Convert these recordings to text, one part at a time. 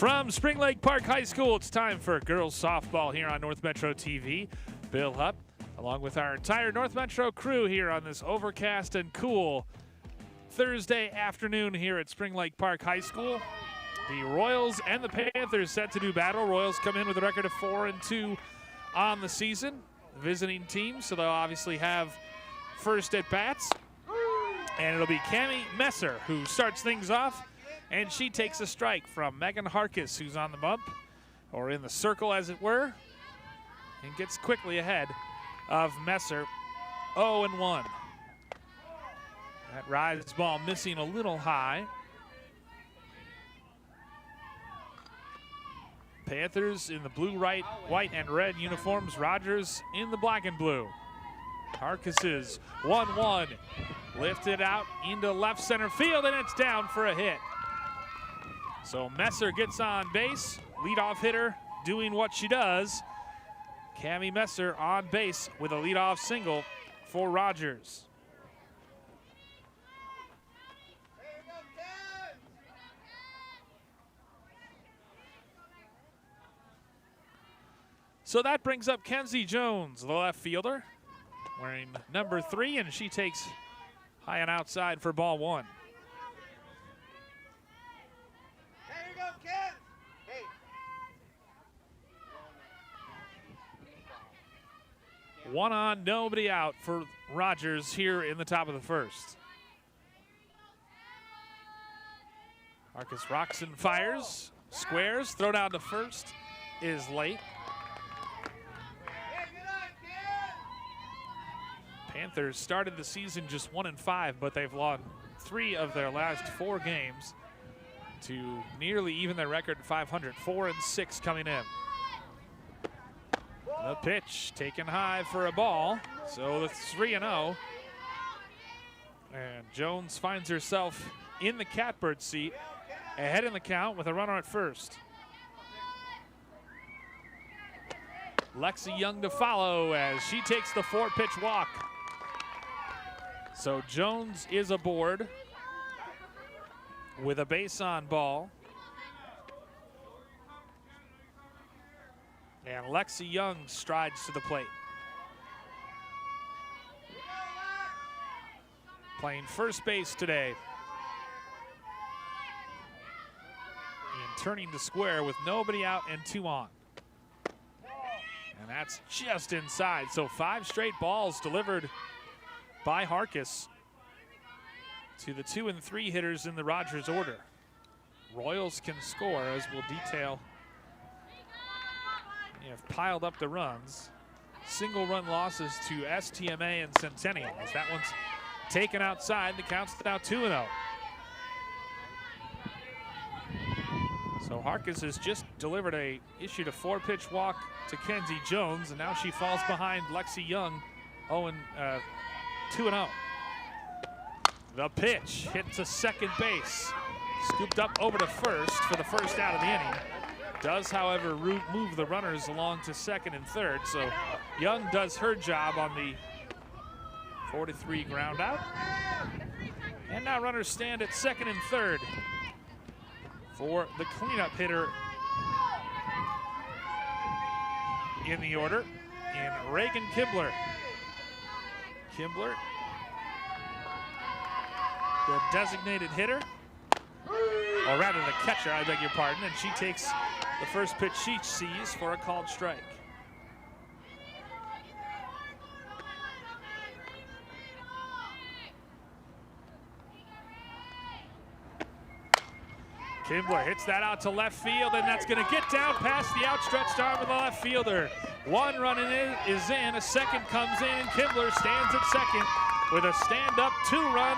From Spring Lake Park High School, it's time for girls softball here on North Metro TV. Bill Hupp, along with our entire North Metro crew here on this overcast and cool Thursday afternoon here at Spring Lake Park High School. The Royals and the Panthers set to do battle. Royals come in with a record of 4-2 on the season. Visiting team, so they'll obviously have first at bats. And it'll be Cami Messer who starts things off. And she takes a strike from Megan Harkis, who's on the bump, or in the circle as it were, and gets quickly ahead of Messer, 0-1. That rise ball missing a little high. Panthers in the blue, white, and red uniforms. Rogers in the black and blue. Harkis is 1-1. Lifted out into left center field, and it's down for a hit. So Messer gets on base, leadoff hitter doing what she does. Cami Messer on base with a leadoff single for Rogers. So that brings up Kenzie Jones, the left fielder, wearing number 3, and she takes high and outside for ball 1. One on, nobody out for Rogers here in the top of the first. Harkis rocks and fires, squares, throw down to first is late. Panthers started the season just 1-5, but they've lost 3 of their last 4 games to nearly even their record 500, 4-6 coming in. The pitch taken high for a ball, so it's 3-0. And Jones finds herself in the catbird seat, ahead in the count with a runner at first. Lexi Young to follow as she takes the 4-pitch walk. So Jones is aboard with a base on ball. And Lexi Young strides to the plate. Playing first base today. And turning to square with nobody out and 2 on. And that's just inside. So 5 straight balls delivered by Harkis to the 2 and 3 hitters in the Rogers order. Royals can score, as we'll detail. They have piled up the runs. Single run losses to STMA and Centennial. As that one's taken outside, the count's now 2-0. So Harkis has just issued a 4-pitch walk to Kenzie Jones, and now she falls behind Lexi Young, 2-0. The pitch hit to second base. Scooped up over to first for the first out of the inning. Does, however, move the runners along to second and third. So Young does her job on the 4-3 ground out. And now runners stand at second and third for the cleanup hitter in the order, in Reagan Kibler. Kibler, the designated hitter, or rather the catcher, I beg your pardon, and she takes the first pitch she sees for a called strike. Kibler hits that out to left field, and that's going to get down past the outstretched arm of the left fielder. 1 run is in, a second comes in, and Kibler stands at second with a stand-up 2-run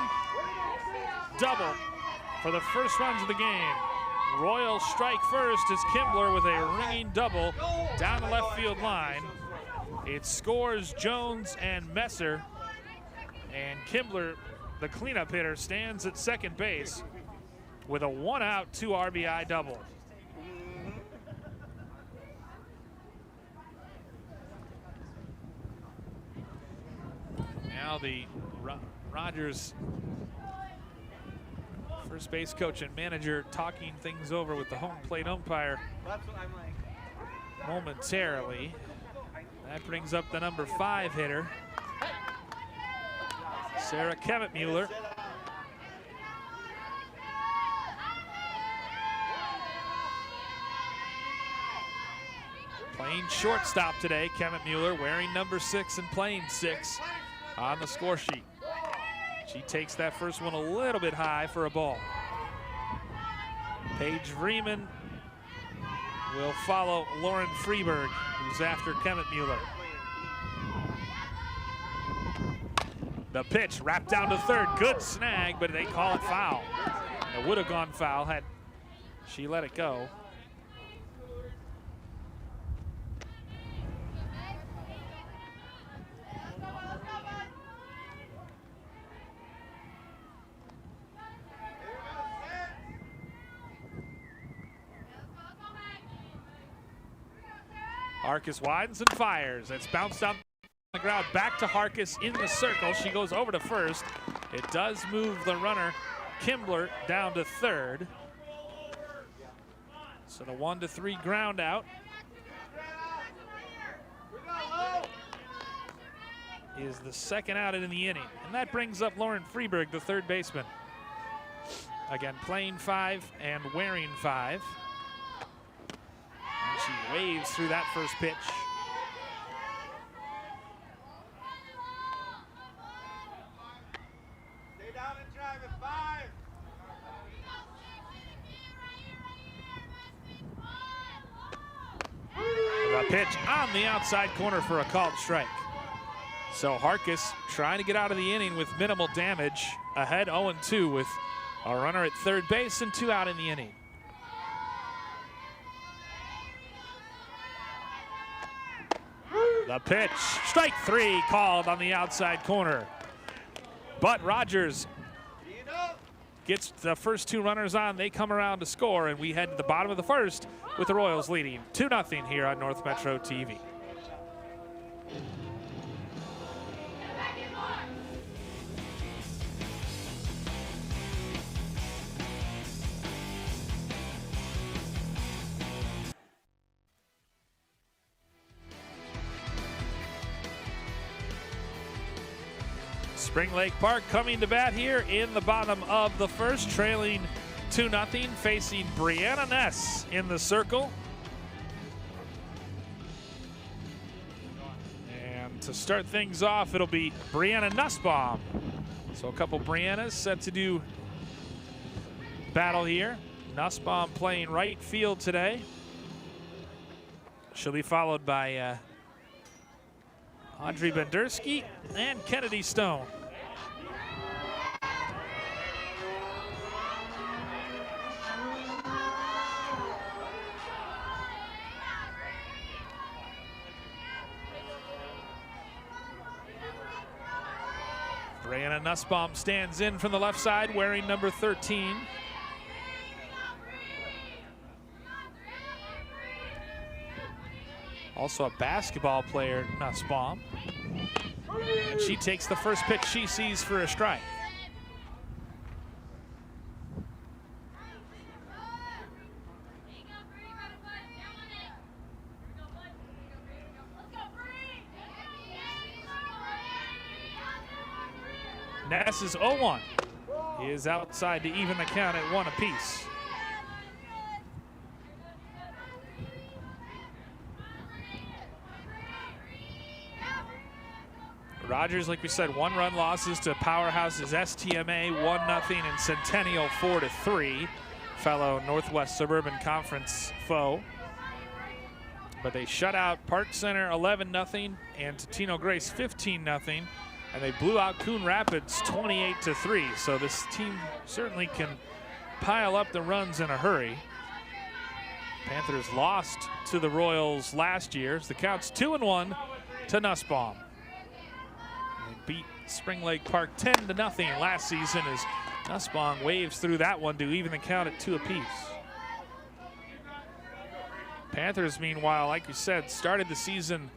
double for the first runs of the game. Royals strike first as Kibler with a ringing double down the left field line. It scores Jones and Messer, and Kibler, the cleanup hitter, stands at second base with a 1-out, 2 RBI double. Now the Rogers First base coach and manager talking things over with the home plate umpire momentarily. That brings up the number 5 hitter, Sarah Kevitt-Mueller. Playing shortstop today, Kevitt-Mueller, wearing number 6 and playing 6 on the score sheet. She takes that first one a little bit high for a ball. Paige Vreeman will follow Lauren Freeberg, who's after Kevitt-Mueller. The pitch wrapped down to third. Good snag, but they call it foul. It would have gone foul had she let it go. Harkis widens and fires. It's bounced on the ground back to Harkis in the circle. She goes over to first. It does move the runner, Kimbler, down to third. So the 1-3 ground out is the second out in the inning. And that brings up Lauren Freeberg, the third baseman. Again, playing 5 and wearing 5. She waves through that first pitch. Stay down and drive at 5. The pitch on the outside corner for a called strike. So Harkis trying to get out of the inning with minimal damage. Ahead 0-2 with a runner at third base and 2 out in the inning. The pitch, strike 3 called on the outside corner. But Rogers gets the first 2 runners on. They come around to score, and we head to the bottom of the first with the Royals leading 2-0 here on North Metro TV. Spring Lake Park coming to bat here in the bottom of the first, trailing 2-0, facing Brianna Ness in the circle. And to start things off, it'll be Brianna Nussbaum. So a couple Briannas set to do battle here. Nussbaum playing right field today. She'll be followed by Audrey Bendersky and Kennedy Stone. Brianna Nussbaum stands in from the left side wearing number 13. Also a basketball player, Nussbaum. And she takes the first pitch she sees for a strike. Ness is 0-1. He is outside to even the count at 1 apiece. Rogers, like we said, 1-run losses to powerhouses STMA 1-0 and Centennial 4-3, fellow Northwest Suburban Conference foe. But they shut out Park Center 11-0 and Totino Grace 15-0. And they blew out Coon Rapids 28-3. So this team certainly can pile up the runs in a hurry. Panthers lost to the Royals last year. The count's 2-1 to Nussbaum. They beat Spring Lake Park 10-0 last season as Nussbaum waves through that one to even the count at 2 apiece. Panthers, meanwhile, like you said, started the season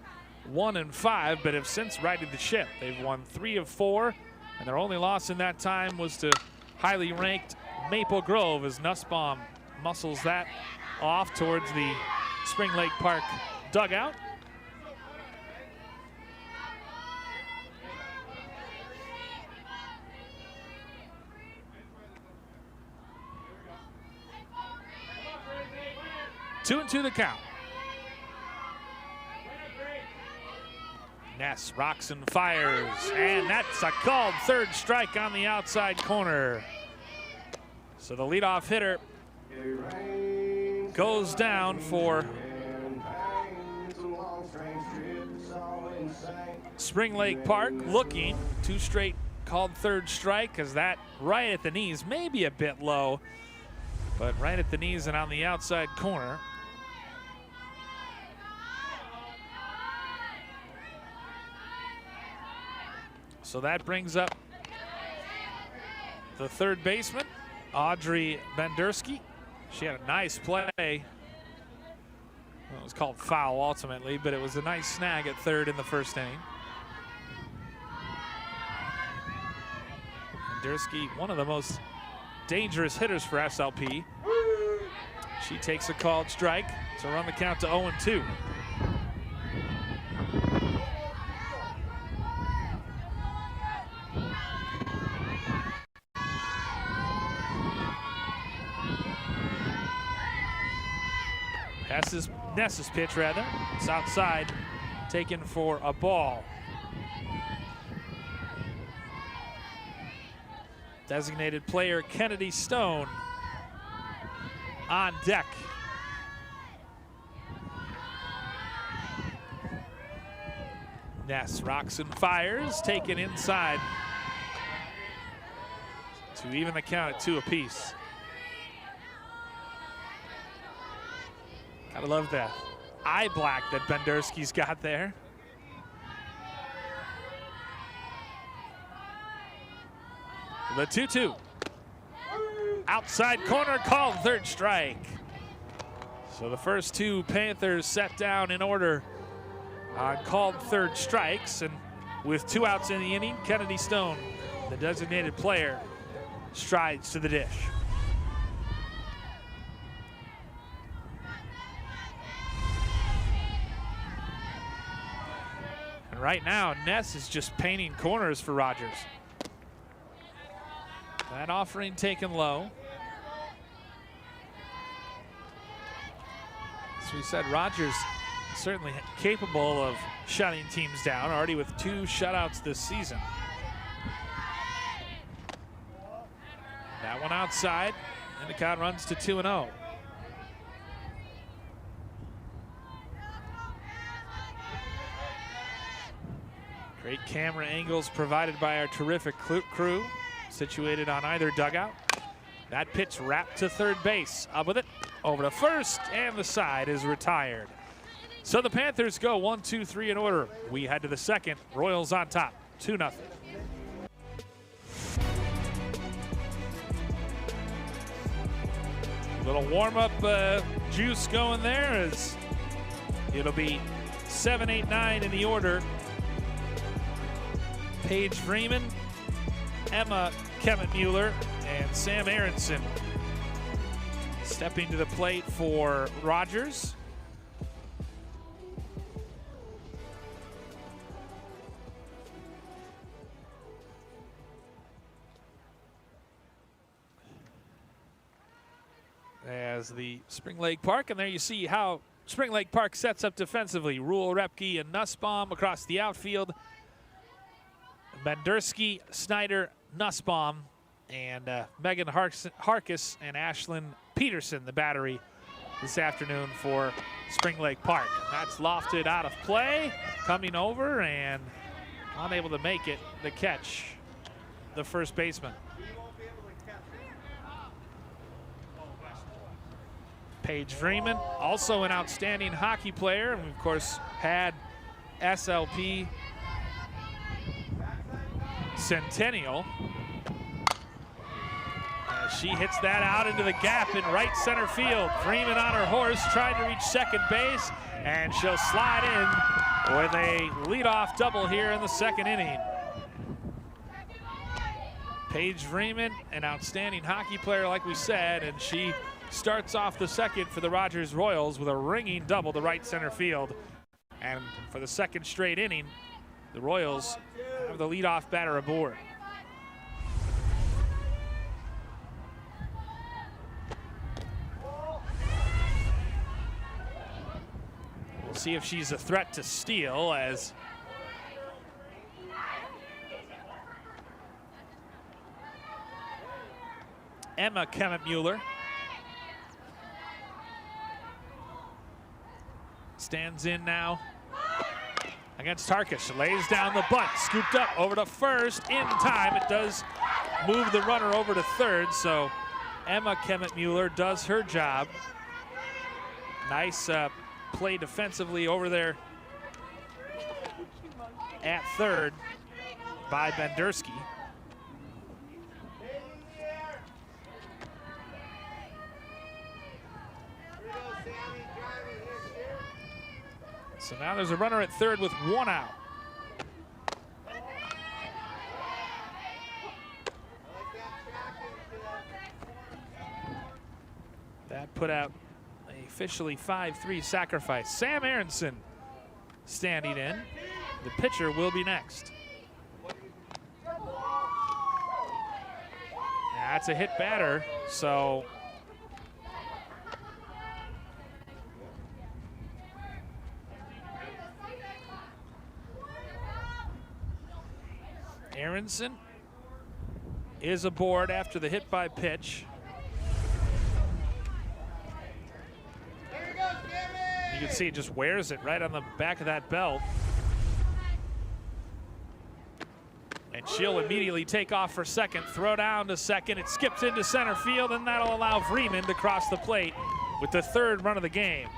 1-5, but have since righted the ship. They've won 3 of 4, and their only loss in that time was to highly ranked Maple Grove as Nussbaum muscles that off towards the Spring Lake Park dugout. Two and two the count. Ness rocks and fires, and that's a called third strike on the outside corner. So the leadoff hitter goes down for Spring Lake Park, looking two straight called third strike, because that right at the knees, maybe a bit low, but right at the knees and on the outside corner. So that brings up the third baseman, Audrey Bendersky. She had a nice play. Well, it was called foul ultimately, but it was a nice snag at third in the first inning. Bendersky, one of the most dangerous hitters for SLP. She takes a called strike to run the count to 0-2. Ness's pitch, rather. It's outside, taken for a ball. Designated player Kennedy Stone on deck. Ness rocks and fires, taken inside to even the count at 2 apiece. Gotta love that eye black that Bendersky's got there. The 2-2. Outside corner called third strike. So the first two Panthers set down in order on called third strikes, and with 2 outs in the inning, Kennedy Stone, the designated player, strides to the dish. And right now, Ness is just painting corners for Rogers. That offering taken low. As we said, Rogers certainly capable of shutting teams down, already with 2 shutouts this season. That one outside, and the count runs to 2-0. Great camera angles provided by our terrific crew, situated on either dugout. That pitch wrapped to third base. Up with it, over to first, and the side is retired. So the Panthers go 1-2-3 in order. We head to the second. Royals on top, 2-0. Little warm-up juice going there, as it'll be 7, 8, 9 in the order. Paige Freeman, Emma Kemet-Mueller, and Sam Aronson stepping to the plate for Rogers. As the Spring Lake Park, and there you see how Spring Lake Park sets up defensively. Rule, Repke, and Nussbaum across the outfield. Bendersky, Snyder, Nussbaum, and Megan Harkis and Ashlyn Peterson, the battery this afternoon for Spring Lake Park. That's lofted out of play, coming over and unable to make it, the catch, the first baseman. Paige Freeman, also an outstanding hockey player, and we of course had SLP Centennial. She hits that out into the gap in right center field. Freeman on her horse, trying to reach second base, and she'll slide in with a leadoff double here in the second inning. Paige Freeman, an outstanding hockey player, like we said, and she starts off the second for the Rogers Royals with a ringing double to right center field. And for the second straight inning, the Royals have the leadoff batter aboard. We'll see if she's a threat to steal as Emma Kemet-Mueller stands in now against Harkish. Lays down the bunt, scooped up over to first in time. It does move the runner over to third, so Emma Kemet-Mueller does her job. Nice play defensively over there at third by Bendersky. So now there's a runner at third with one out. That put out a officially 5-3 sacrifice. Sam Aronson standing in. The pitcher will be next. That's a hit batter, so Aronson is aboard after the hit by pitch. You can see it just wears it right on the back of that belt. And she'll immediately take off for second, throw down to second. It skips into center field, and that'll allow Freeman to cross the plate with the third run of the game.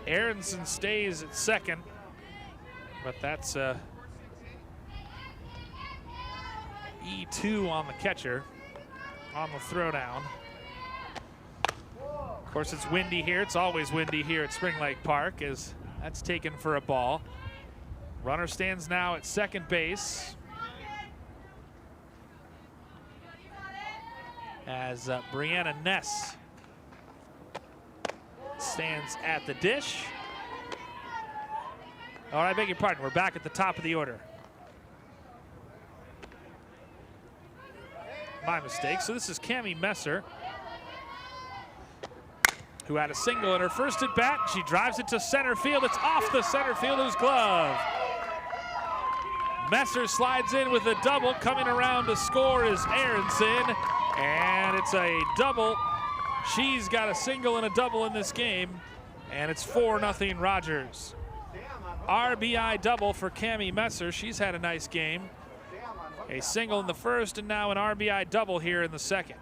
Aronson stays at second, but that's E2 on the catcher on the throwdown. Of course, it's windy here. It's always windy here at Spring Lake Park, as that's taken for a ball. Runner stands now at second base as Brianna Ness stands at the dish. Oh, I beg your pardon, we're back at the top of the order. My mistake. So this is Cammie Messer, who had a single in her first at bat. She drives it to center field. It's off the center fielder's glove. Messer slides in with a double. Coming around to score is Aronson, and it's a double. She's got a single and a double in this game, and it's 4-0 Rogers. RBI double for Cammie Messer. She's had a nice game. A single in the first, and now an RBI double here in the second.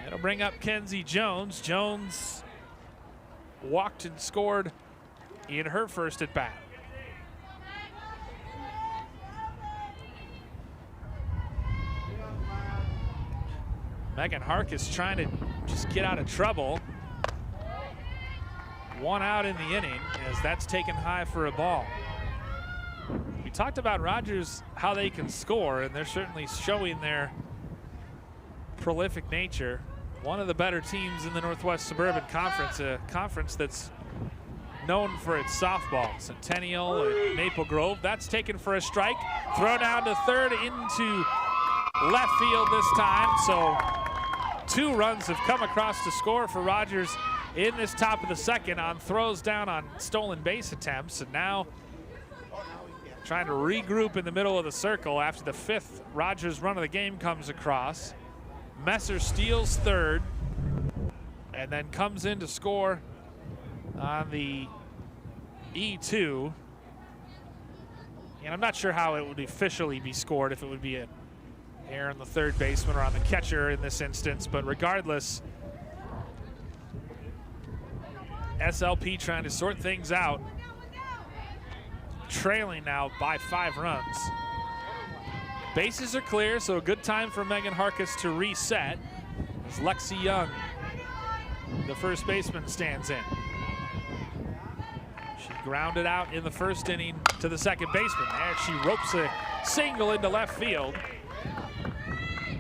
It'll bring up Kenzie Jones. Jones walked and scored in her first at bat. Megan Harkiss trying to just get out of trouble. One out in the inning as that's taken high for a ball. We talked about Rogers, how they can score, and they're certainly showing their prolific nature. One of the better teams in the Northwest Suburban Conference, a conference that's known for its softball. Centennial and Maple Grove. That's taken for a strike. Throw down to third, into left field this time. So 2 runs have come across to score for Rogers in this top of the second on throws down on stolen base attempts. And now trying to regroup in the middle of the circle after the 5th Rogers run of the game comes across. Messer steals third and then comes in to score on the E2. And I'm not sure how it would officially be scored, if it would be an error on the third baseman or on the catcher in this instance, but regardless, SLP trying to sort things out, trailing now by 5 runs. Bases are clear, so a good time for Megan Harkiss to reset as Lexi Young the first baseman stands in. She grounded out in the first inning to the second baseman. There she ropes a single into left field.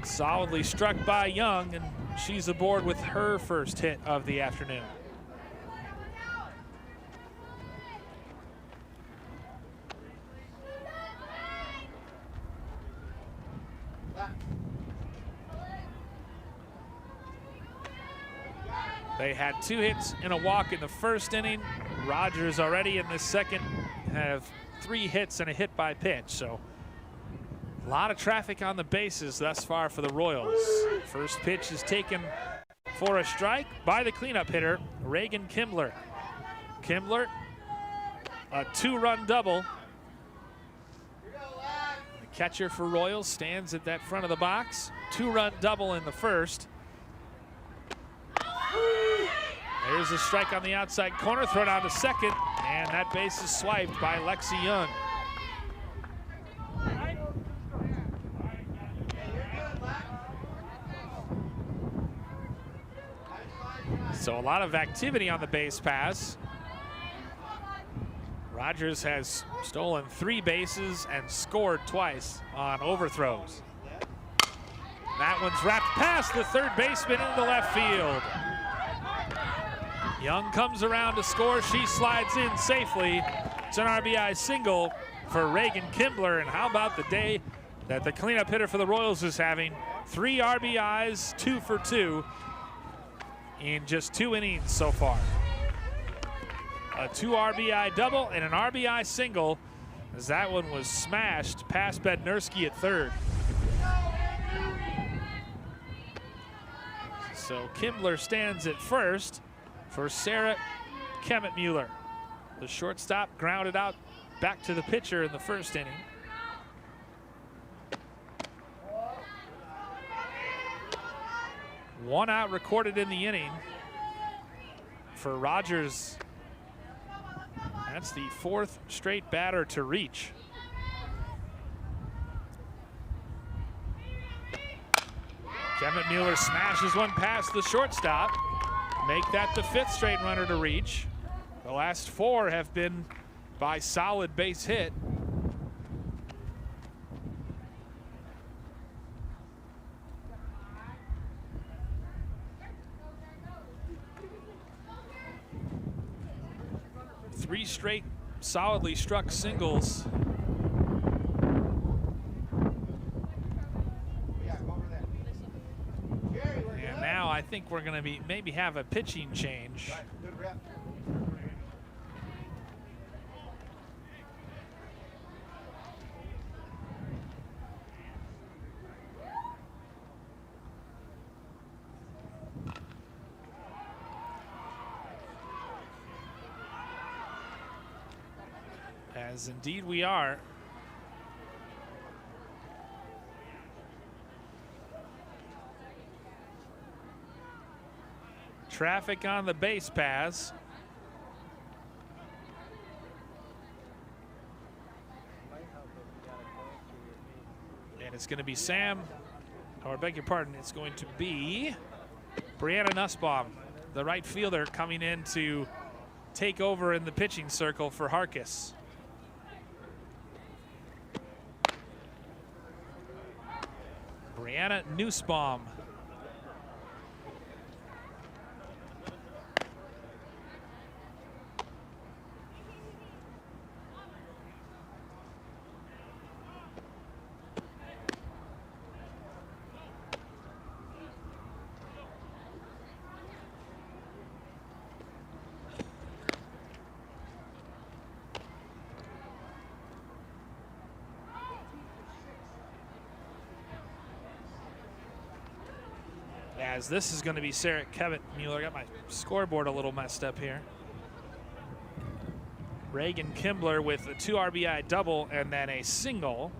Solidly struck by Young, and she's aboard with her first hit of the afternoon. They had 2 hits and a walk in the first inning. Rogers already in the second have 3 hits and a hit by pitch. So a lot of traffic on the bases thus far for the Royals. First pitch is taken for a strike by the cleanup hitter, Reagan Kimbler. Kimbler, a 2-run double. The catcher for Royals stands at that front of the box. 2-run double in the first. There's a strike on the outside corner, thrown out to second, and that base is swiped by Lexi Young. So a lot of activity on the base pass. Rogers has stolen 3 bases and scored twice on overthrows. That one's wrapped past the third baseman into left field. Young comes around to score. She slides in safely. It's an RBI single for Reagan Kimbler. And how about the day that the cleanup hitter for the Royals is having? 3 RBIs, 2 for 2 in just 2 innings so far. A 2 RBI double and an RBI single, as that one was smashed past Bednarski at third. So Kimbler stands at first for Sarah Kemet-Mueller. The shortstop grounded out back to the pitcher in the first inning. One out recorded in the inning for Rogers. That's the 4th straight batter to reach. Kemet-Mueller smashes one past the shortstop. Make that the 5th straight runner to reach. The last 4 have been by solid base hit. Three straight solidly struck singles. And now I think we're going to maybe have a pitching change. As indeed we are. Traffic on the base paths. And it's going to be I beg your pardon, it's going to be Brianna Nussbaum, the right fielder, coming in to take over in the pitching circle for Harkis. Brianna Nussbaum. As this is going to be Sarah Kemet-Mueller. I got my scoreboard a little messed up here. Reagan Kimbler with a 2 RBI double and then a single.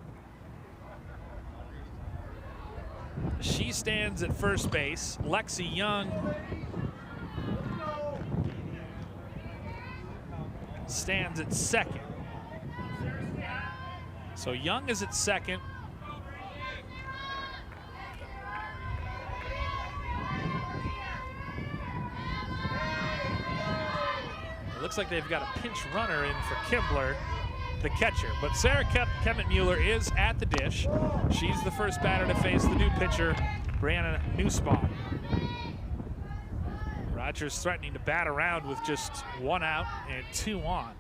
She stands at first base. Lexi Young stands at second. So Young is at second. looks like they've got a pinch runner in for Kimbler, the catcher. But Sarah Kemet-Mueller is at the dish. She's the first batter to face the new pitcher, Brianna Nussbaum. Rogers threatening to bat around with just 1 out and 2 on.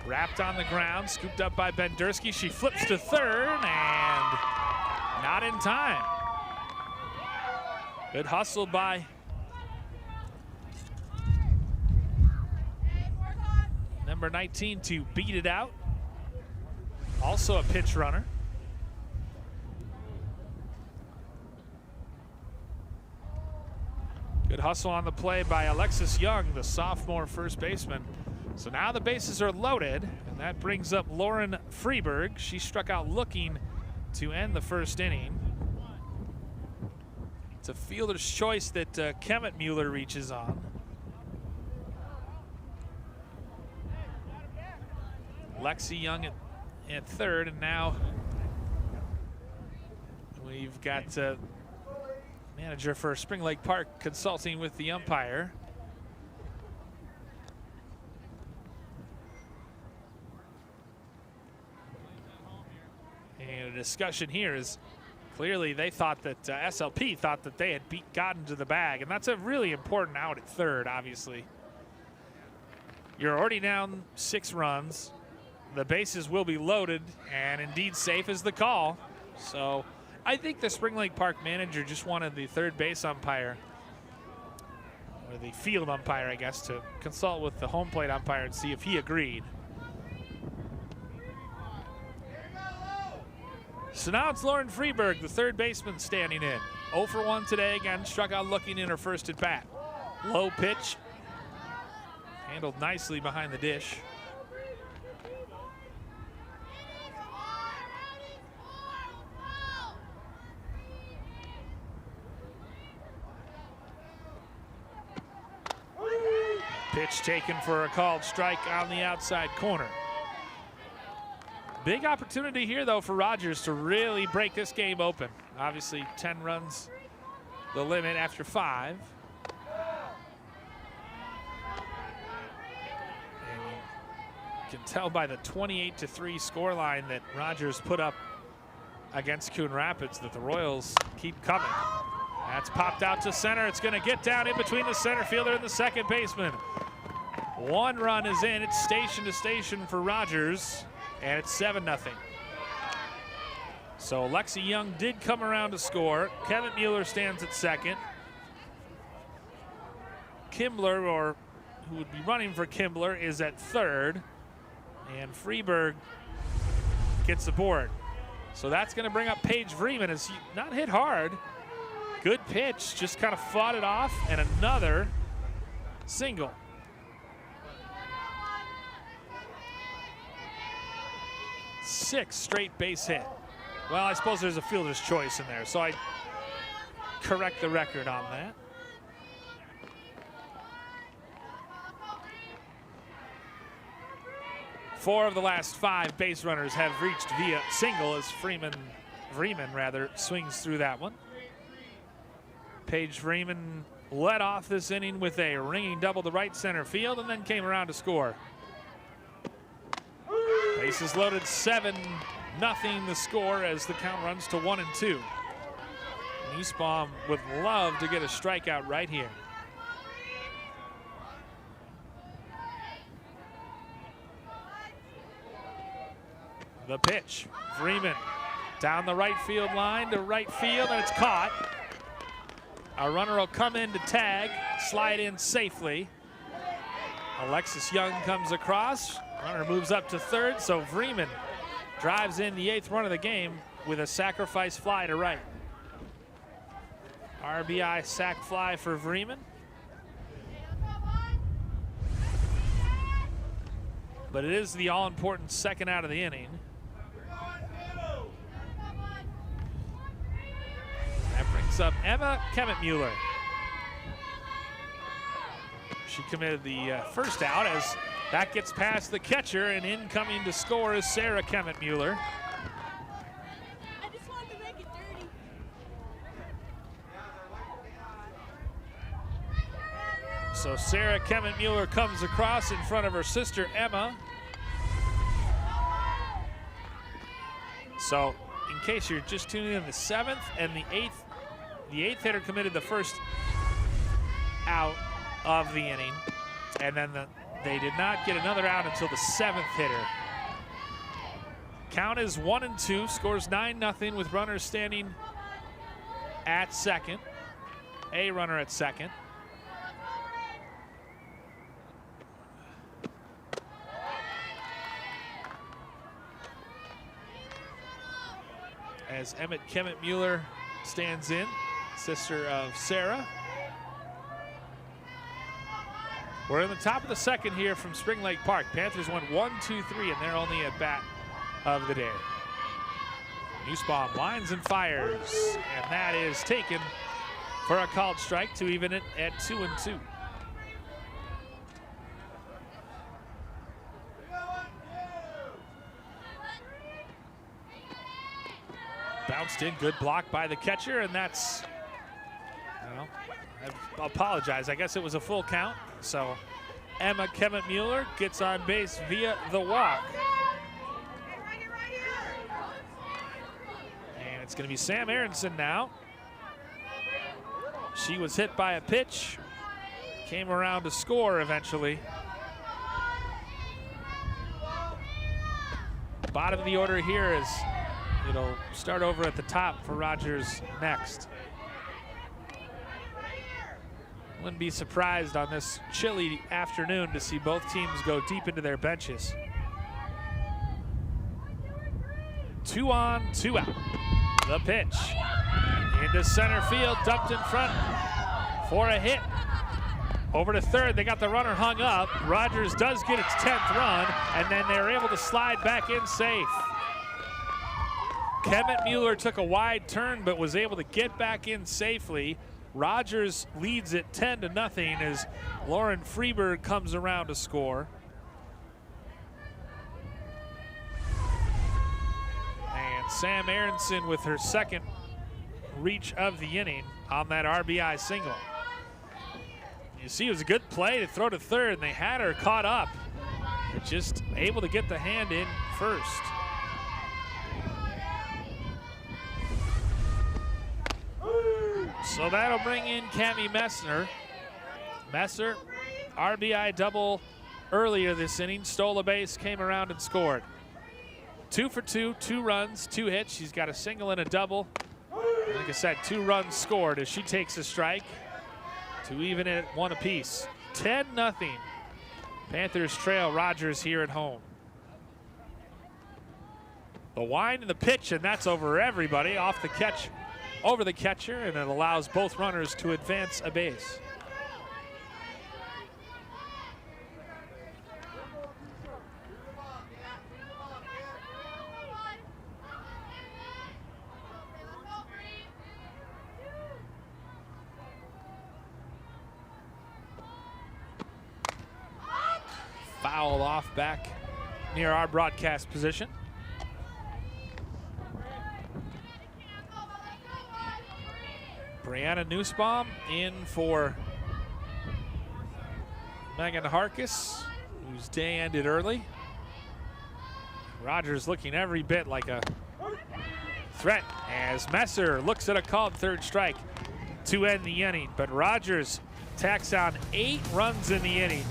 Wrapped on the ground, scooped up by Bendersky. She flips to third and not in time. Good hustle by number 19 to beat it out. Also a pitch runner. Good hustle on the play by Alexis Young, the sophomore first baseman. So now the bases are loaded, and that brings up Lauren Freeberg. She struck out looking to end the first inning. It's a fielder's choice that Kemet-Mueller reaches on. Lexi Young at third, and now we've got manager for Spring Lake Park consulting with the umpire. And a discussion here is clearly they thought that SLP thought that they had gotten to the bag, and that's a really important out at third, obviously. You're already down 6 runs. The bases will be loaded, and indeed safe is the call. So I think the Spring Lake Park manager just wanted the third base umpire, or the field umpire, I guess, to consult with the home plate umpire and see if he agreed. So now it's Lauren Freeberg, the third baseman, standing in. 0 for 1 today, again, struck out looking in her first at bat. Low pitch, handled nicely behind the dish. Pitch taken for a called strike on the outside corner. Big opportunity here, though, for Rogers to really break this game open. Obviously, 10 runs the limit after 5. And you can tell by the 28-3 scoreline that Rogers put up against Coon Rapids that the Royals keep coming. That's popped out to center. It's going to get down in between the center fielder and the second baseman. 1 run is in. It's station to station for Rogers. And it's 7-0. So Lexi Young did come around to score. Kemet-Mueller stands at second. Kimbler, or who would be running for Kimbler, is at third. And Freeberg gets the board. So that's going to bring up Paige Vreeman. As he not hit hard. Good pitch, just kind of fought it off, and another single. Six straight base hit. Well, I suppose there's a fielder's choice in there, so I correct the record on that. Four of the last 5 base runners have reached via single as Vreeman swings through that one. Paige Vreeman led off this inning with a ringing double to right center field and then came around to score. Bases loaded, 7-0 the score as the count runs to 1-2. Nussbaum would love to get a strikeout right here. The pitch, Vreeman down the right field line to right field, and it's caught. A runner will come in to tag, slide in safely. Alexis Young comes across. Runner moves up to third, so Vreeman drives in the 8th run of the game with a sacrifice fly to right. RBI sac fly for Vreeman. But it is the all-important second out of the inning. That brings up Emma Kemet-Mueller. She committed the first out as that gets past the catcher, and incoming to score is Sarah Kemet-Mueller. I just wanted to make it dirty. So Sarah Kemet-Mueller comes across in front of her sister Emma. So in case you're just tuning in, the 7th and the 8th hitter committed the first out of the inning. And then they did not get another out until the 7th hitter. Count is 1-2, scores 9-0 with runners standing at second. A runner at second. As Emmett Kemet-Mueller stands in, sister of Sarah. We're in the top of the second here from Spring Lake Park. Panthers won 1-2-3 and they're only at bat of the day. Nussbaum lines and fires, and that is taken for a called strike to even it at 2-2. Bounced in, good block by the catcher, and that's, well, I apologize, I guess it was a full count. So Emma Kemet-Mueller gets on base via the walk. And it's going to be Sam Aronson now. She was hit by a pitch, came around to score eventually. Bottom of the order here is, it'll start over at the top for Rogers next. Wouldn't be surprised on this chilly afternoon to see both teams go deep into their benches. 2 on, 2 out. The pitch into center field, dumped in front for a hit. Over to third, they got the runner hung up. Rogers does get its 10th run, and then they're able to slide back in safe. Kemet-Mueller took a wide turn, but was able to get back in safely. Rogers leads it 10-0 as Lauren Freeberg comes around to score. And Sam Aronson with her second reach of the inning on that RBI single. You see, it was a good play to throw to third, and they had her caught up. But just able to get the hand in first. So that'll bring in Cami Messner. Messer, RBI double earlier this inning, stole a base, came around and scored. 2 for 2, 2 runs, 2 hits. She's got a single and a double. Like I said, 2 runs scored as she takes a strike to even it at 1 apiece. 10-0. Panthers trail Rogers here at home. The wind and the pitch, and that's over everybody, off the catch. Over the catcher, and it allows both runners to advance a base. Foul off back near our broadcast position. Brianna Nussbaum in for Megan Harkis, whose day ended early. Rogers looking every bit like a threat as Messer looks at a called third strike to end the inning. But Rogers tacks on 8 runs in the inning,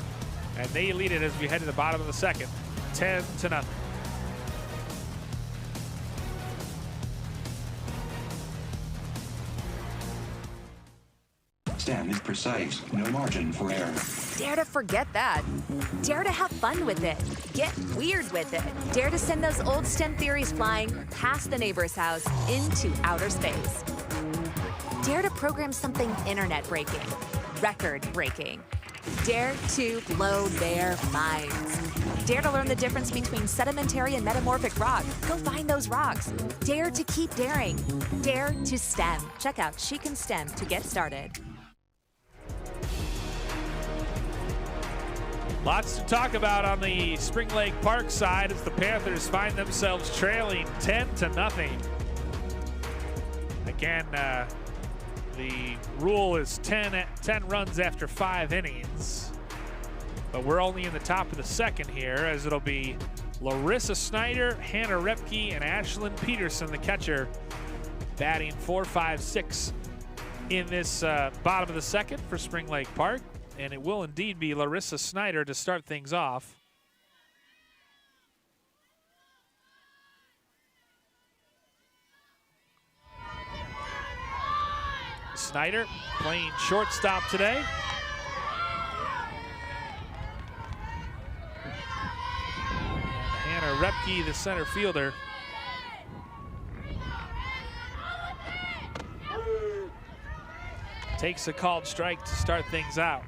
and they lead it as we head to the bottom of the second, 10-0. Stem is precise, no margin for error. Dare to forget that. Dare to have fun with it. Get weird with it. Dare to send those old STEM theories flying past the neighbor's house into outer space. Dare to program something internet-breaking, record-breaking. Dare to blow their minds. Dare to learn the difference between sedimentary and metamorphic rock. Go find those rocks. Dare to keep daring. Dare to STEM. Check out She Can STEM to get started. Lots to talk about on the Spring Lake Park side as the Panthers find themselves trailing 10-0. Again, The rule is 10 runs after 5 innings. But we're only in the top of the second here, as it'll be Larissa Snyder, Hannah Repke, and Ashlyn Peterson, the catcher, batting 4, 5, 6 in this bottom of the second for Spring Lake Park. And it will indeed be Larissa Snyder to start things off. Snyder playing shortstop today. Hannah Repke, the center fielder. Takes a called strike to start things out.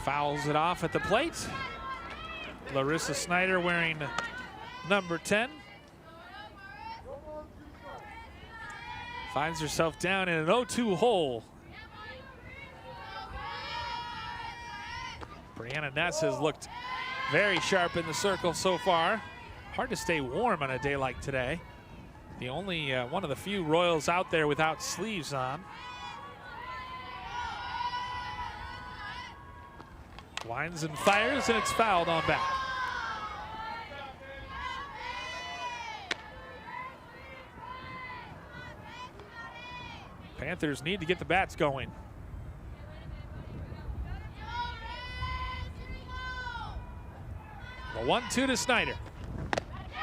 Fouls it off at the plate. Larissa Snyder wearing number 10. Finds herself down in an 0-2 hole. Brianna Ness has looked very sharp in the circle so far. Hard to stay warm on a day like today. The only one of the few Royals out there without sleeves on. Winds and fires, and it's fouled on back. Panthers need to get the bats going. The 1-2 to Snyder.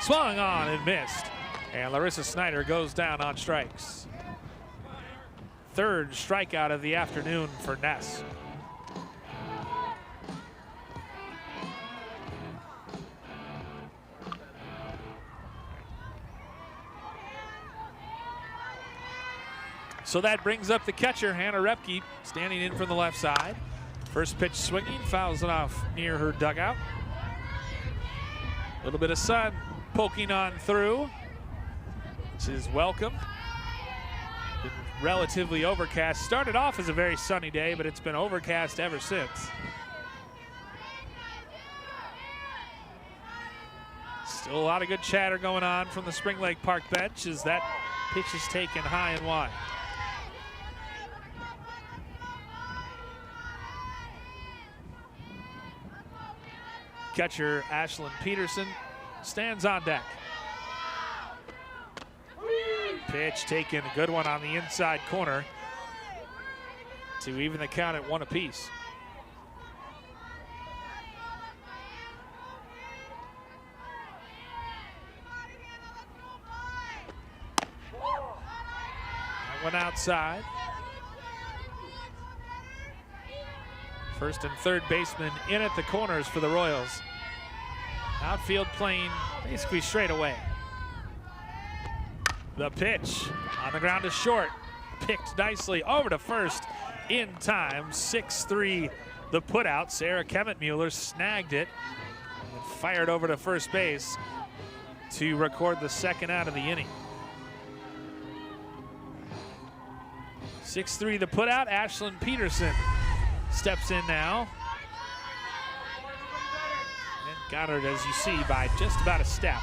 Swung on and missed. And Larissa Snyder goes down on strikes. Third strikeout of the afternoon for Ness. So that brings up the catcher, Hannah Repke, standing in from the left side. First pitch swinging, fouls it off near her dugout. A little bit of sun poking on through, which is welcome. Been relatively overcast. Started off as a very sunny day, but it's been overcast ever since. Still a lot of good chatter going on from the Spring Lake Park bench as that pitch is taken high and wide. Catcher Ashlyn Peterson stands on deck. Pitch taken, a good one on the inside corner to even the count at 1 apiece. That one outside. First and third baseman in at the corners for the Royals. Outfield playing basically straight away. The pitch on the ground is short. Picked nicely over to first in time. 6-3 the putout. Sarah Kemet-Mueller snagged it and fired over to first base to record the second out of the inning. 6-3 the putout. Ashlyn Peterson steps in now. And got her, as you see, by just about a step.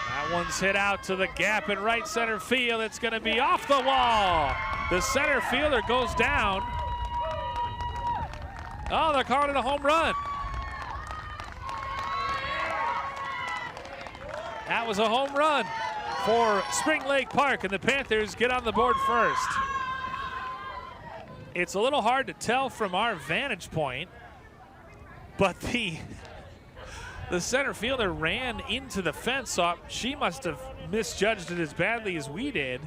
That one's hit out to the gap in right center field. It's going to be off the wall. The center fielder goes down. Oh, they're calling it a home run. That was a home run for Spring Lake Park, and the Panthers get on the board first. It's a little hard to tell from our vantage point, but the center fielder ran into the fence, so she must have misjudged it as badly as we did.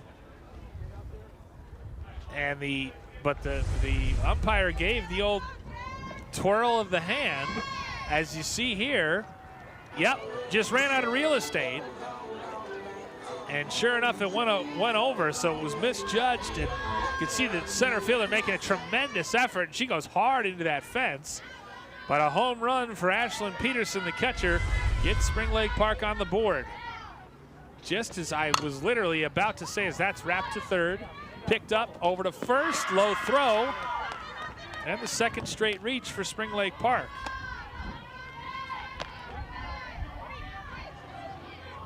And the umpire gave the old twirl of the hand, as you see here. Yep, just ran out of real estate. And sure enough, it went over, so it was misjudged. And you can see the center fielder making a tremendous effort, and she goes hard into that fence. But a home run for Ashlyn Peterson, the catcher, gets Spring Lake Park on the board. just as I was literally about to say, as that's wrapped to third, picked up over to first, low throw, and the second straight reach for Spring Lake Park.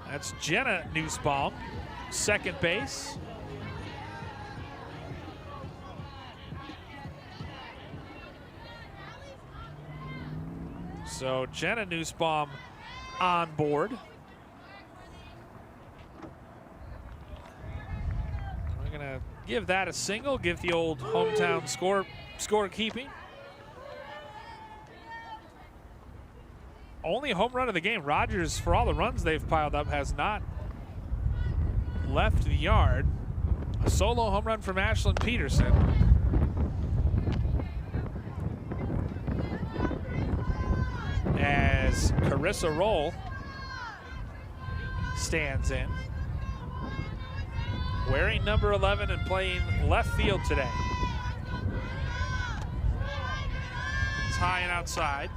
That's Jenna Nussbaum, second base. So Jenna Nussbaum on board. We're gonna give that a single, give the old hometown scorekeeping. Only home run of the game. Rogers, for all the runs they've piled up, has not left the yard. A solo home run from Ashlyn Peterson. As Carissa Roll stands in. Wearing number 11 and playing left field today. It's high and outside.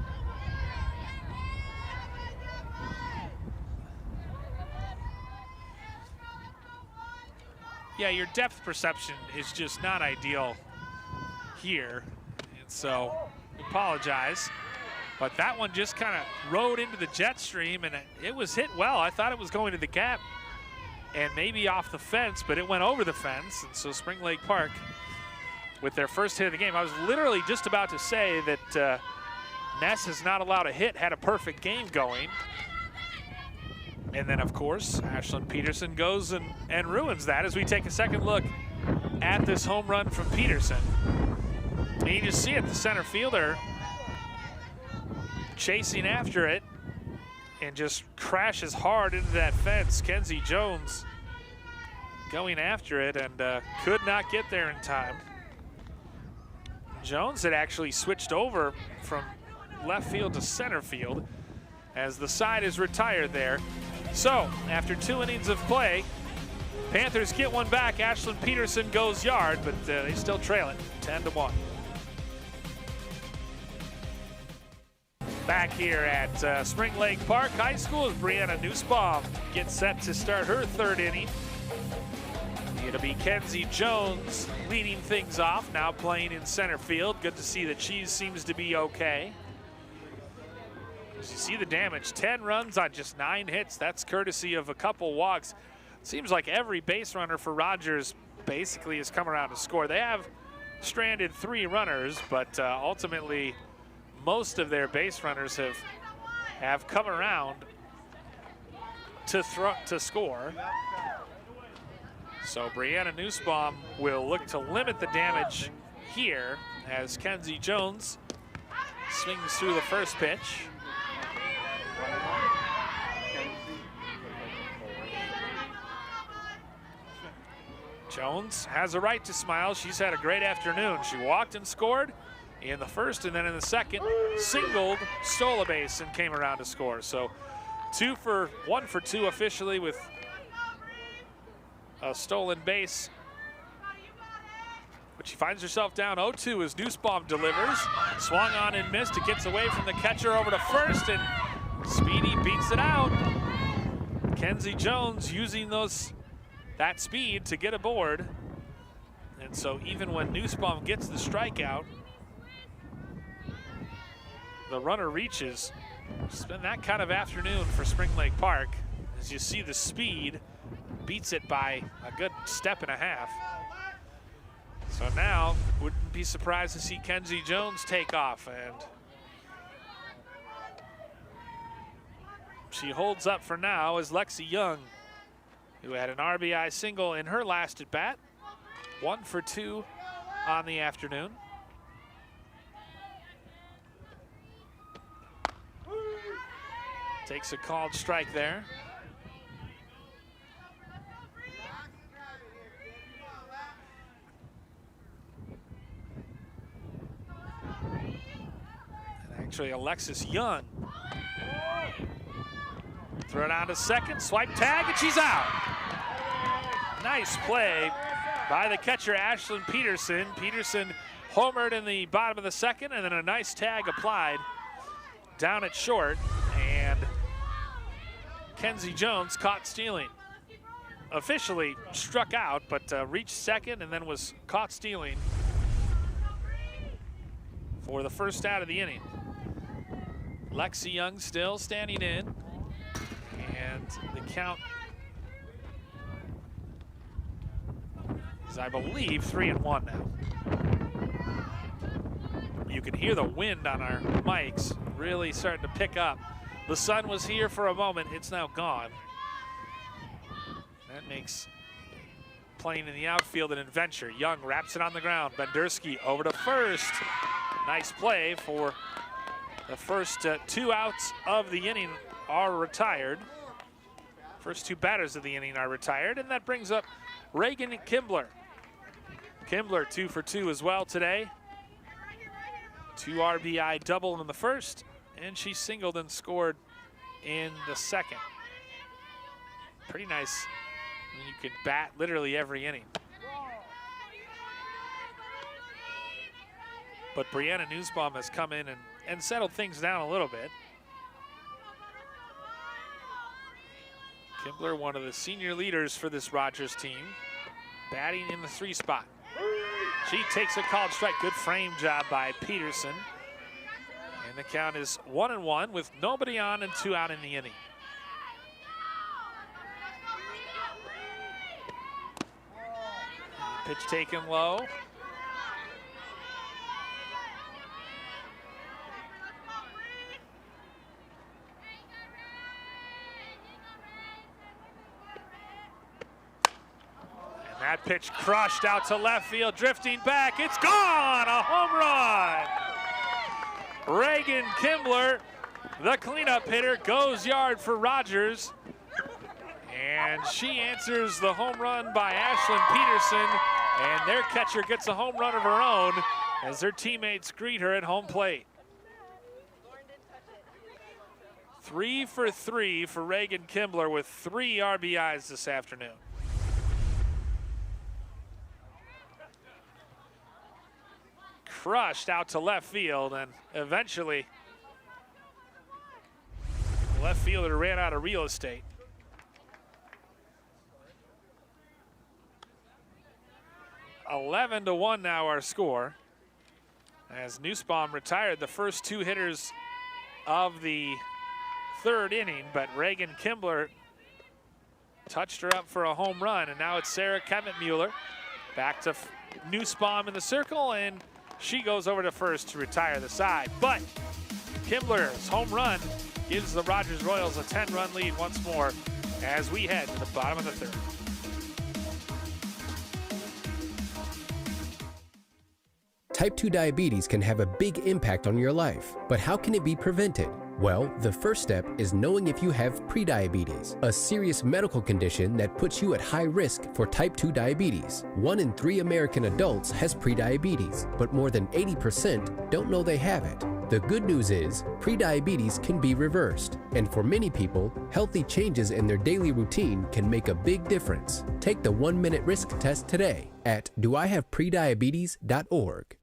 Yeah, your depth perception is just not ideal here. And so, apologize. But that one just kind of rode into the jet stream, and it was hit well. I thought it was going to the gap and maybe off the fence, but it went over the fence. And so Spring Lake Park, with their first hit of the game, I was literally just about to say that Ness has not allowed a hit, had a perfect game going. And then, of course, Ashlyn Peterson goes and ruins that as we take a second look at this home run from Peterson. And you just see it, the center fielder chasing after it and just crashes hard into that fence. Kenzie Jones going after it and could not get there in time. Jones had actually switched over from left field to center field as the side is retired there. So, after 2 innings of play, Panthers get one back. Ashlyn Peterson goes yard, but they still trail it 10-1. Back here at Spring Lake Park High School as Brianna Nussbaum gets set to start her third inning. It'll be Kenzie Jones leading things off, now playing in center field. Good to see that she seems to be okay. As you see the damage, 10 runs on just 9 hits. That's courtesy of a couple walks. Seems like every base runner for Rogers basically has come around to score. They have stranded 3 runners, but ultimately most of their base runners have come around to score. So Brianna Nussbaum will look to limit the damage here as Kenzie Jones swings through the first pitch. Jones has a right to smile. She's had a great afternoon. She walked and scored in the first, and then in the second, singled, stole a base, and came around to score. So 1 for 2 officially with a stolen base. But she finds herself down 0-2 as Nussbaum delivers. Swung on and missed. It gets away from the catcher over to first, and Speedy beats it out. Kenzie Jones using that speed to get aboard. And so even when Nussbaum gets the strikeout, the runner reaches. It's been that kind of afternoon for Spring Lake Park. As you see, the speed beats it by a good step and a half. So now, wouldn't be surprised to see Kenzie Jones take off, and she holds up for now as Lexi Young, who had an RBI single in her last at bat, 1 for 2 on the afternoon. Takes a called strike there. And actually, Alexis Young. Throw it on to second, swipe tag, and she's out. Nice play by the catcher, Ashlyn Peterson. Peterson homered in the bottom of the second, and then a nice tag applied down at short, and Kenzie Jones caught stealing. officially struck out, but reached second and then was caught stealing for the first out of the inning. Lexi Young still standing in, and the count is, I believe, 3-1 now. You can hear the wind on our mics really starting to pick up. The sun was here for a moment, it's now gone. That makes playing in the outfield an adventure. Young wraps it on the ground. Bendersky over to first. Nice play for the first 2 outs of the inning are retired. First 2 batters of the inning are retired, and that brings up Reagan Kimbler. Kimbler 2 for 2 as well today. 2 RBI double in the first, and she singled and scored in the second. Pretty nice when you can bat literally every inning. But Brianna Nussbaum has come in and settled things down a little bit. Kimbler, one of the senior leaders for this Rogers team, batting in the 3 spot. She takes a called strike. Good frame job by Peterson. And the count is 1-1 with nobody on and 2 out in the inning. Pitch taken low. And that pitch crushed out to left field, drifting back. It's gone, a home run. Reagan Kimbler, the cleanup hitter, goes yard for Rogers. And she answers the home run by Ashlyn Peterson, and their catcher gets a home run of her own as their teammates greet her at home plate. 3 for 3 for Reagan Kimbler with 3 RBIs this afternoon. Crushed out to left field, and eventually the left fielder ran out of real estate. 11-1 now our score, as Nussbaum retired the first 2 hitters of the 3rd inning, but Reagan Kimbler touched her up for a home run, and now it's Sarah Kemet-Mueller. Back to Nussbaum in the circle, and she goes over to first to retire the side. But Kimbler's home run gives the Rogers Royals a 10-run lead once more as we head to the bottom of the 3rd. Type 2 diabetes can have a big impact on your life, but how can it be prevented? Well, the first step is knowing if you have prediabetes, a serious medical condition that puts you at high risk for type 2 diabetes. 1 in 3 American adults has prediabetes, but more than 80% don't know they have it. The good news is, prediabetes can be reversed, and for many people, healthy changes in their daily routine can make a big difference. Take the 1-minute risk test today at doihaveprediabetes.org.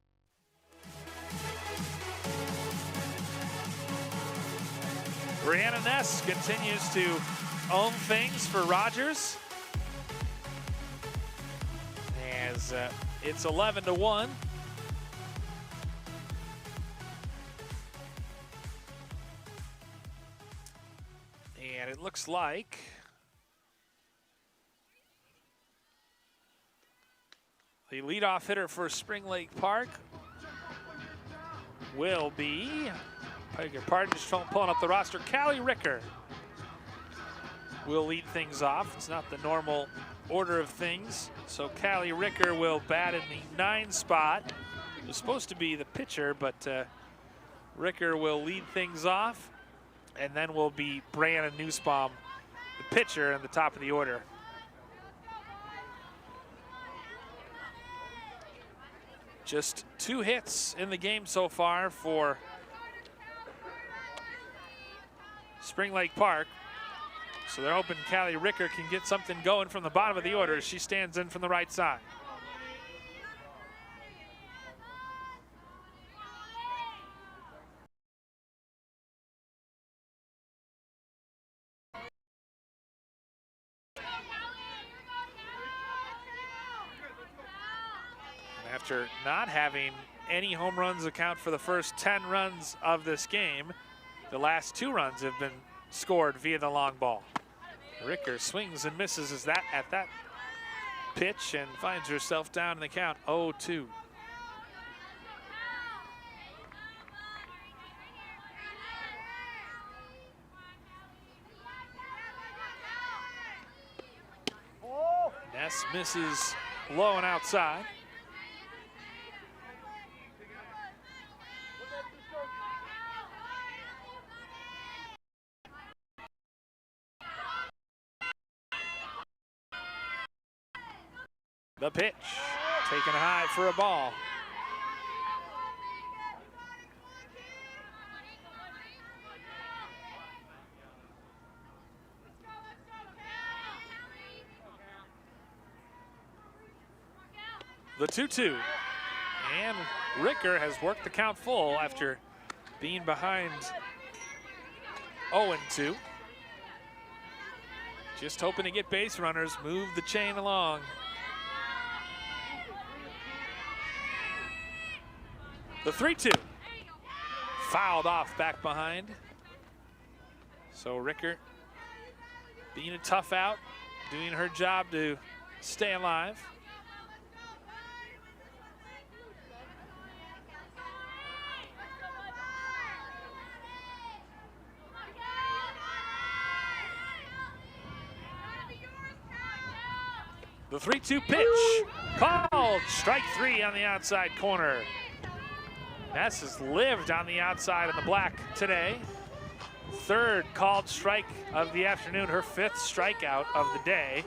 Brianna Ness continues to own things for Rogers, as it's 11-1. And it looks like the leadoff hitter for Spring Lake Park will be, I beg your pardon, just pulling up the roster, Callie Ricker will lead things off. It's not the normal order of things. So Callie Ricker will bat in the 9 spot. It was supposed to be the pitcher, but Ricker will lead things off. And then will be Brianna Nussbaum, the pitcher, in the top of the order. Just 2 hits in the game so far for Spring Lake Park. So they're hoping Callie Ricker can get something going from the bottom of the order as she stands in from the right side. after not having any home runs account for the first 10 runs of this game. The last 2 runs have been scored via the long ball. Ricker swings and misses at that pitch and finds herself down in the count 0-2. Ness misses low and outside. The pitch, taken high for a ball. The 2-2, and Ricker has worked the count full after being behind 0-2. Just hoping to get base runners, move the chain along. The 3-2, fouled off back behind. So Ricker being a tough out, doing her job to stay alive. The 3-2 pitch, called strike 3 on the outside corner. Ness has lived on the outside of the black today. 3rd called strike of the afternoon, her 5th strikeout of the day.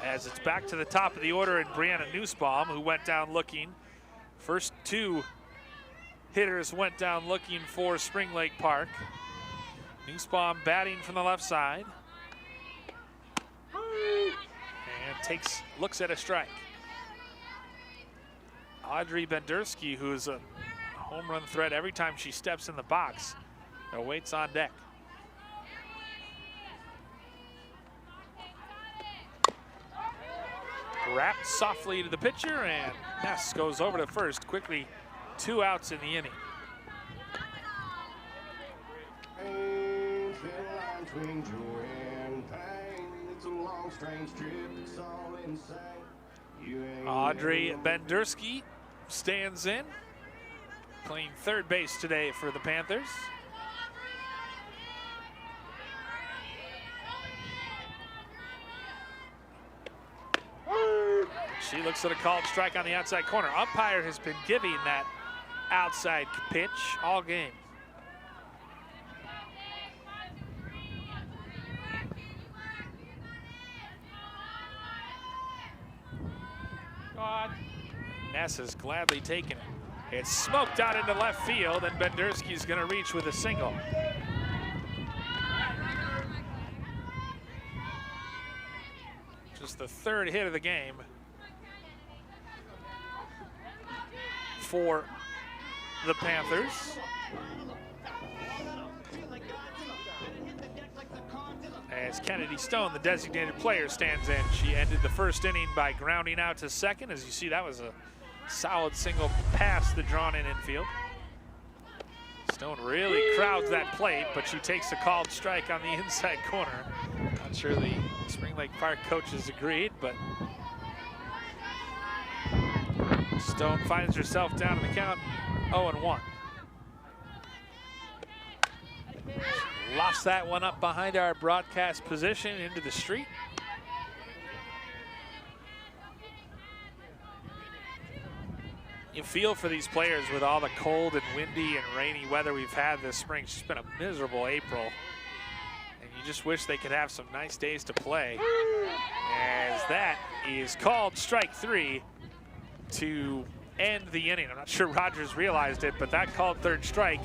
As it's back to the top of the order in Brianna Nussbaum, who went down looking. First 2 hitters went down looking for Spring Lake Park. Nussbaum batting from the left side. And looks at a strike. Audrey Bendersky, who is a home run threat every time she steps in the box, awaits on deck. Wrapped softly to the pitcher, and Ness goes over to first. Quickly, 2 outs in the inning. Audrey Bendersky stands in, playing 3rd base today for the Panthers. She looks at a called strike on the outside corner. Umpire has been giving that outside pitch all game. Ness has gladly taken it. It's smoked out into left field, and Bendersky's going to reach with a single. Just the 3rd hit of the game for the Panthers. As Kennedy Stone, the designated player, stands in. She ended the 1st inning by grounding out to 2nd. As you see, that was a solid single past the drawn-in infield. Stone really crowds that plate, but she takes a called strike on the inside corner. Not sure the Spring Lake Park coaches agreed, but Stone finds herself down in the count 0-1. Lost that one up behind our broadcast position into the street. You feel for these players with all the cold and windy and rainy weather we've had this spring. It's just been a miserable April. And you just wish they could have some nice days to play. As that is called strike 3 to end the inning. I'm not sure Rogers realized it, but that called 3rd strike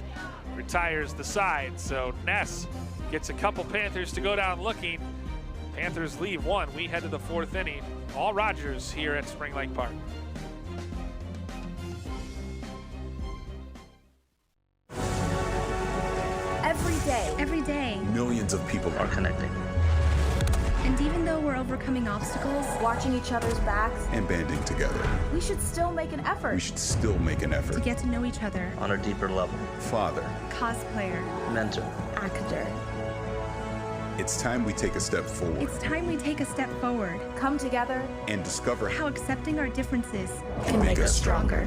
retires the side. So Ness gets a couple Panthers to go down looking. Panthers leave 1. We head to the 4th inning. All Rogers here at Spring Lake Park. Every day. Millions of people are connecting. And even though we're overcoming obstacles, watching each other's backs, and banding together, we should still make an effort. We should still make an effort to get to know each other on a deeper level. Father, cosplayer, mentor, actor. It's time we take a step forward. It's time we take a step forward. Come together and discover how accepting our differences can make us stronger.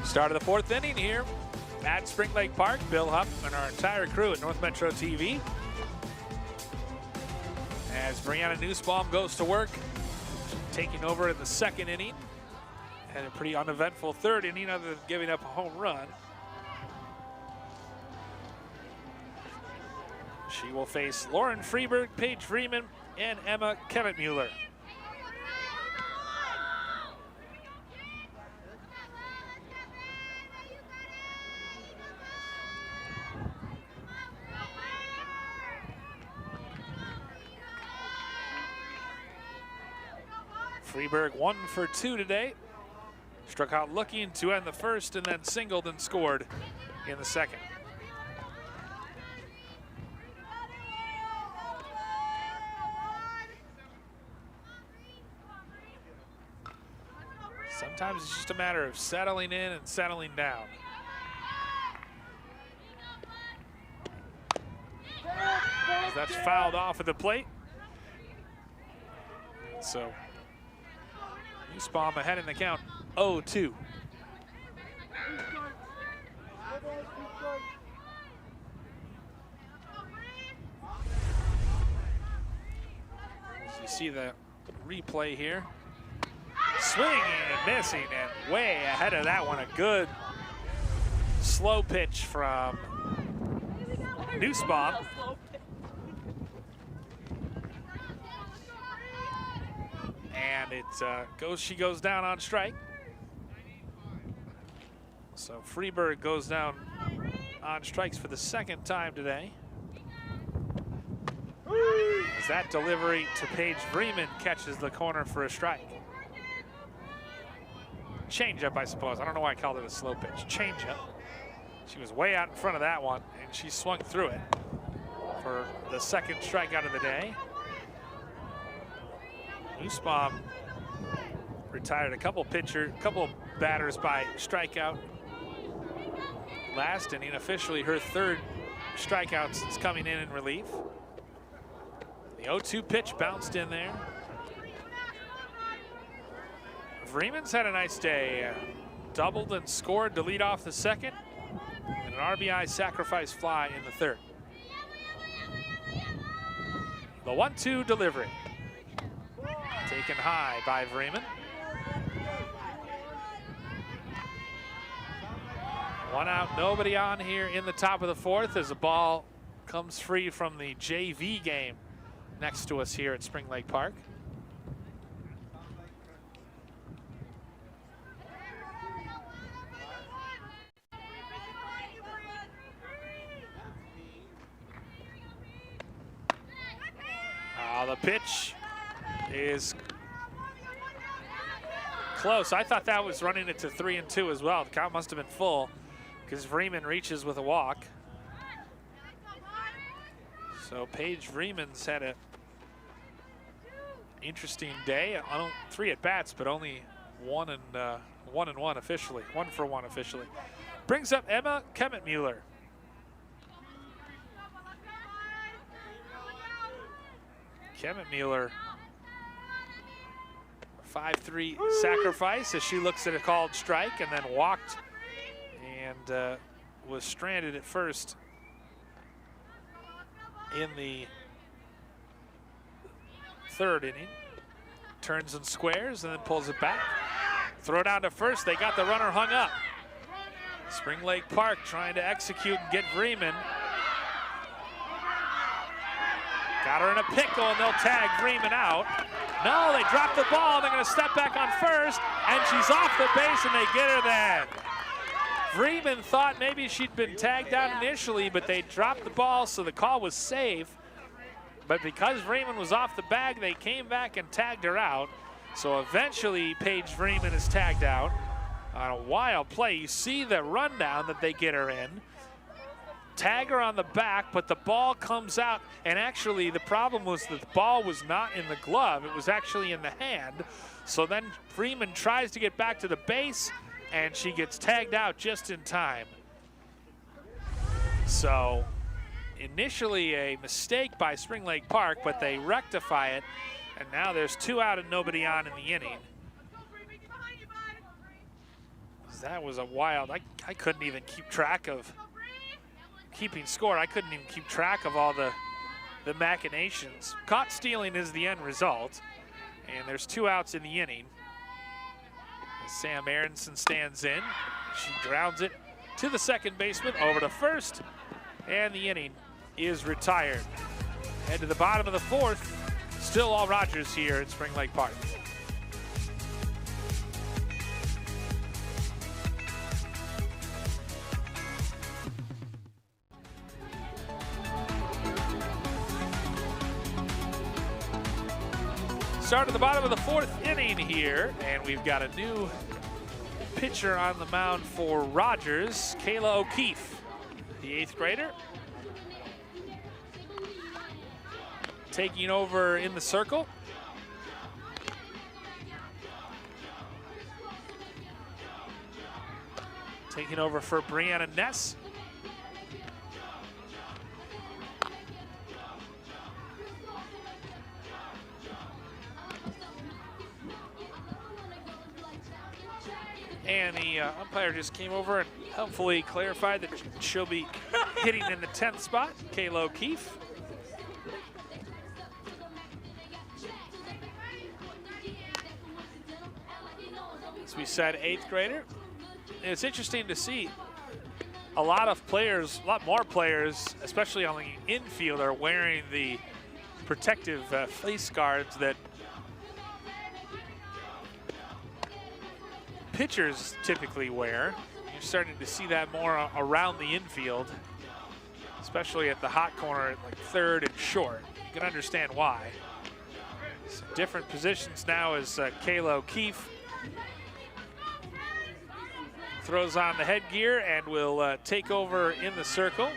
Start of the fourth inning here at Spring Lake Park. Bill Hupp and our entire crew at North Metro TV. As Brianna Nussbaum goes to work, taking over in the second inning. Had a pretty uneventful third inning other than giving up a home run. She will face Lauren Freeberg, Paige Freeman, and Emma Kemet-Mueller. Freeberg 1 for 2 today. Struck out looking to end the first and then singled and scored in the second. Sometimes it's just a matter of settling in and settling down. As that's fouled off at the plate. So Nussbaum ahead in the count, 0-2. As you see the replay here. Swinging and missing and way ahead of that one. A good slow pitch from Nussbaum. And it she goes down on strike. So Freeberg goes down on strikes for the second time today. As that delivery to Paige Freeman catches the corner for a strike. Changeup, I suppose. I don't know why I called it a slow pitch. Changeup. She was way out in front of that one, and she swung through it for the second strikeout of the day. Nussbaum retired a couple batters by strikeout last inning. Officially her third strikeout since coming in relief. The 0-2 pitch bounced in there. Freeman's had a nice day. Doubled and scored to lead off the second, and an RBI sacrifice fly in the third. The 1-2 delivery. Taken high by Freeman. One out, nobody on here in the top of the fourth as the ball comes free from the JV game next to us here at Spring Lake Park. The pitch is close. I thought that was running it to 3-2 as well. The count must have been full because Freeman reaches with a walk. So Paige Freeman's had a interesting day. 3 at bats, but only 1 and 1 officially. 1 for 1 officially. Brings up Emma Kemet-Mueller. Kemet-Mueller, 5-3 sacrifice as she looks at a called strike and then walked and was stranded at first in the third inning. Turns and squares and then pulls it back. Throw down to first, they got the runner hung up. Spring Lake Park trying to execute and get Freeman. Got her in a pickle, and they'll tag Freeman out. No, they dropped the ball. They're going to step back on first, and she's off the base, and they get her then. Freeman thought maybe she'd been tagged out initially, but they dropped the ball, so the call was safe. But because Freeman was off the bag, they came back and tagged her out. So eventually, Paige Freeman is tagged out. on a wild play. You see the rundown that they get her in. Tag her on the back, but the ball comes out. And actually, the problem was that the ball was not in the glove. It was actually in the hand. So then Freeman tries to get back to the base, and she gets tagged out just in time. So initially a mistake by Spring Lake Park, but they rectify it. And now there's 2 out and nobody on in the inning. That was a wild, I couldn't even keep track of keeping score. I couldn't even keep track of all the machinations. Caught stealing is the end result. And there's 2 outs in the inning. Sam Aronson stands in. She grounds it to the second baseman, over to first, and the inning is retired. Head to the bottom of the 4th. Still all Rogers here at Spring Lake Park. Start at the bottom of the 4th inning here, and we've got a new pitcher on the mound for Rogers, Kayla O'Keefe, the 8th grader. Taking over in the circle. Taking over for Brianna Ness. And the umpire just came over and helpfully clarified that she'll be hitting in the 10th spot, Kayla O'Keefe. As we said, 8th grader. And it's interesting to see a lot more players, especially on the infield, are wearing the protective face guards that pitchers typically wear. You're starting to see that more around the infield, especially at the hot corner at like 3rd and short. You can understand why. Some different positions now as Kayla O'Keefe throws on the headgear and will take over in the circle.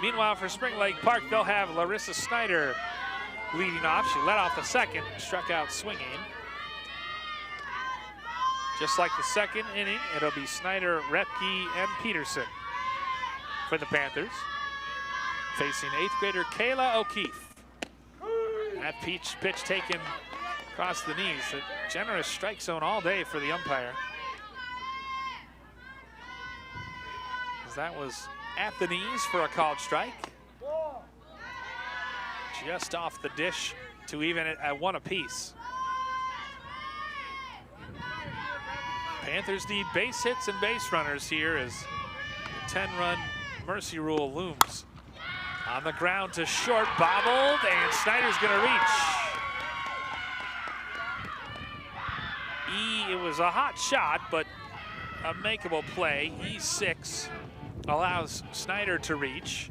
Meanwhile, for Spring Lake Park, they'll have Larissa Snyder leading off. She led off the 2nd, struck out swinging. Just like the 2nd inning, it'll be Snyder, Repke, and Peterson for the Panthers, facing 8th grader Kayla O'Keefe. That pitch taken across the knees. A generous strike zone all day for the umpire. As that was at the knees for a called strike. Just off the dish to even it at 1 apiece. Panthers need base hits and base runners here as the 10-run mercy rule looms. On the ground to short, bobbled, and Snyder's gonna reach. It was a hot shot, but a makeable play. E6 allows Snyder to reach.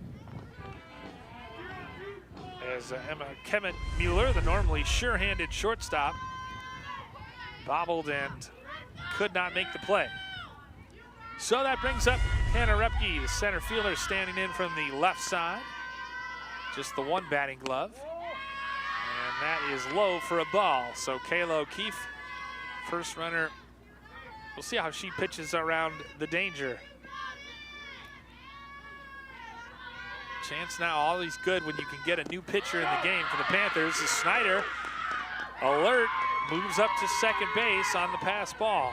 As Emma Kemet-Mueller, the normally sure-handed shortstop, bobbled and could not make the play. So that brings up Hannah Repke, the center fielder, standing in from the left side. Just the 1 batting glove. And that is low for a ball. So Kayla O'Keefe, first runner. We'll see how she pitches around the danger. Chance now always good when you can get a new pitcher in the game for the Panthers. As Snyder, alert, moves up to second base on the pass ball.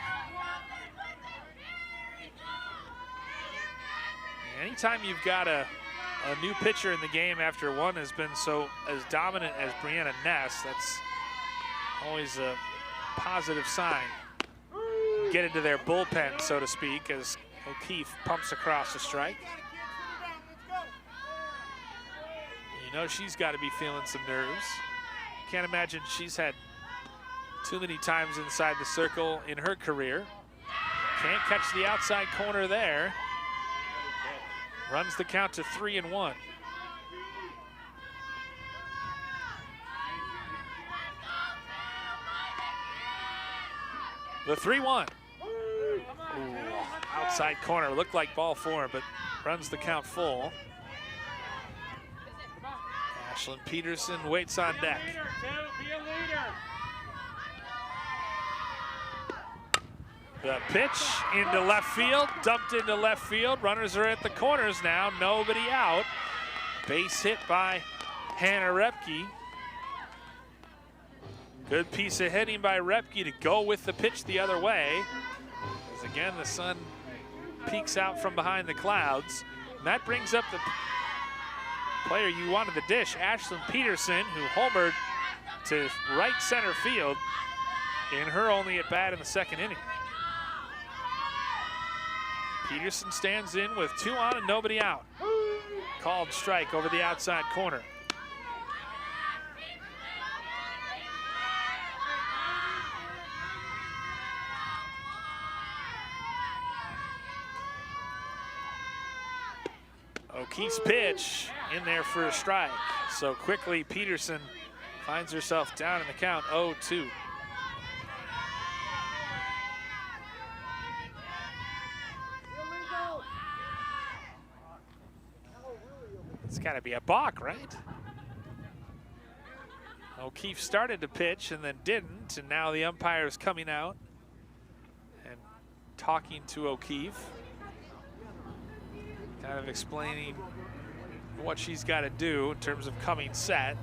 Anytime you've got a new pitcher in the game after one has been as dominant as Brianna Ness, that's always a positive sign. Get into their bullpen, so to speak, as O'Keefe pumps across the strike. You know she's got to be feeling some nerves. Can't imagine she's had too many times inside the circle in her career. Can't catch the outside corner there. Runs the count to 3-1. The 3-1. Outside corner, looked like ball 4, but runs the count full. Ashlyn Peterson waits on deck. Be a leader. The pitch into left field, dumped into left field. Runners are at the corners now, nobody out. Base hit by Hannah Repke. Good piece of hitting by Repke to go with the pitch the other way. As again, the sun peeks out from behind the clouds. And that brings up the player you wanted the dish, Ashlyn Peterson, who homered to right center field in her only at bat in the second inning. Peterson stands in with 2 on and nobody out. Called strike over the outside corner. O'Keefe's pitch in there for a strike. So quickly Peterson finds herself down in the count, 0-2. It's got to be a balk, right? O'Keefe started to pitch and then didn't, and now the umpire is coming out and talking to O'Keefe, kind of explaining what she's got to do in terms of coming set.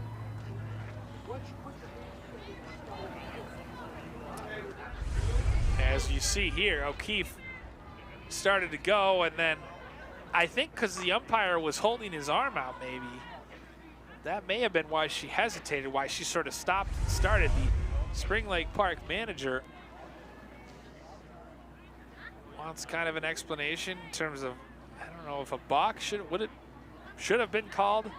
As you see here, O'Keefe started to go, and then I think because the umpire was holding his arm out, maybe, that may have been why she hesitated, why she sort of stopped and started. The Spring Lake Park manager wants kind of an explanation in terms of, I don't know if a balk should have been called.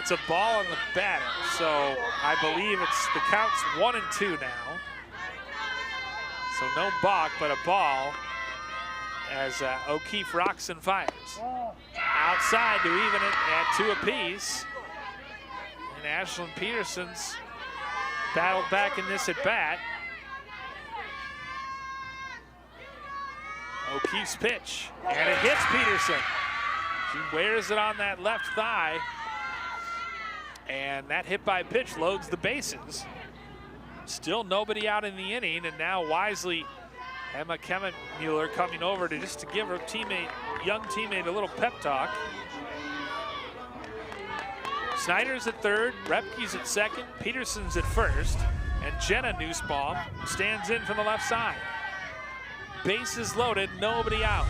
It's a ball on the batter, so I believe the count's 1 and 2 now. So no balk, but a ball as O'Keefe rocks and fires. Outside to even it at 2 apiece. And Ashlyn Peterson's battled back in this at bat. O'Keefe's pitch, and it hits Peterson. She wears it on that left thigh, and that hit by pitch loads the bases. Still nobody out in the inning, and now wisely Emma Kemmenmuller coming over to just to give her young teammate a little pep talk. Snyder's at third, Repke's at second, Peterson's at first, and Jenna Nussbaum stands in from the left side. Bases loaded, nobody out.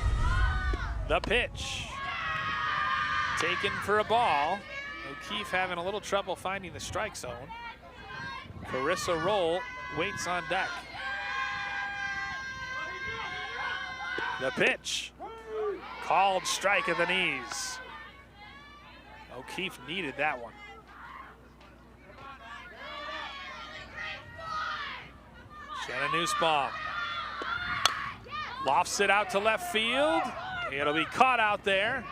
The pitch. Taken for a ball. O'Keefe having a little trouble finding the strike zone. Carissa Roll waits on deck. The pitch. Called strike at the knees. O'Keefe needed that one. Jenna Nussbaum lofts it out to left field. It'll be caught out there,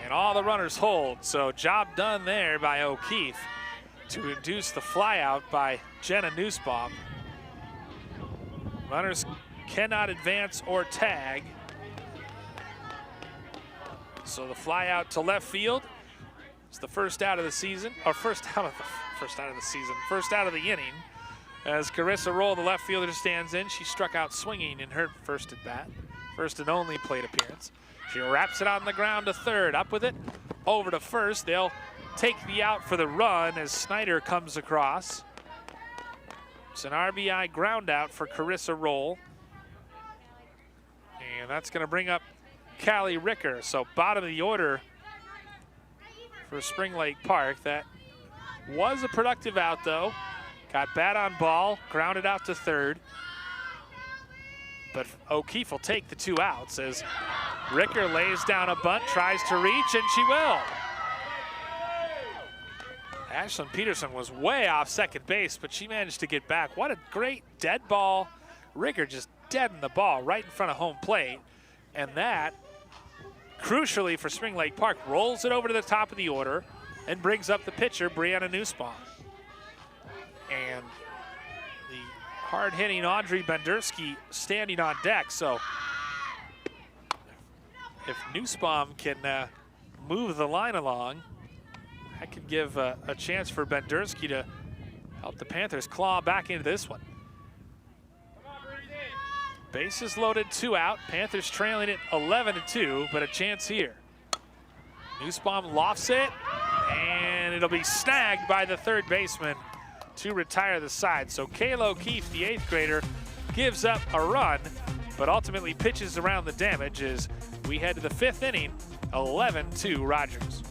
and all the runners hold. So job done there by O'Keefe to induce the flyout by Jenna Nussbaum. Runners cannot advance or tag. So the flyout to left field. It's the first out of the season, or first out of the inning. As Carissa Roll, the left fielder, stands in. She struck out swinging in her first at bat, first and only plate appearance. She wraps it on the ground to third, up with it, over to first. They'll take the out for the run as Snyder comes across. It's an RBI ground out for Carissa Roll. And that's going to bring up Callie Ricker. So bottom of the order for Spring Lake Park. That was a productive out, though. Got bat on ball, grounded out to third. But O'Keefe will take the 2 outs as Ricker lays down a bunt, tries to reach, and she will. Ashlyn Peterson was way off second base, but she managed to get back. What a great dead ball. Ricker just deadened the ball right in front of home plate. And that, crucially for Spring Lake Park, rolls it over to the top of the order and brings up the pitcher, Brianna Nussbaum. and the hard-hitting Audrey Bendersky standing on deck. So if Nussbaum can move the line along, that could give a chance for Bendersky to help the Panthers claw back into this one. Bases loaded, 2 out. Panthers trailing it 11-2, but a chance here. Nussbaum lofts it, and it'll be snagged by the third baseman to retire the side. So Kayla O'Keefe, the 8th grader, gives up a run, but ultimately pitches around the damage as we head to the 5th inning, 11-2 Rogers.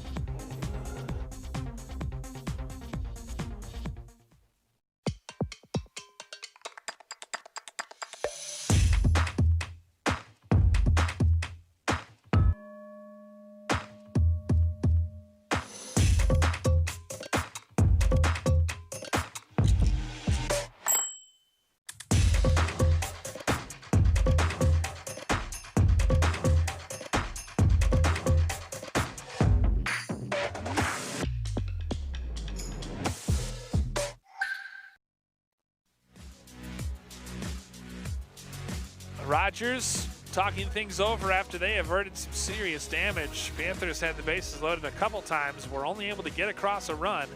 Rogers talking things over after they averted some serious damage. Panthers had the bases loaded a couple times, were only able to get across a run.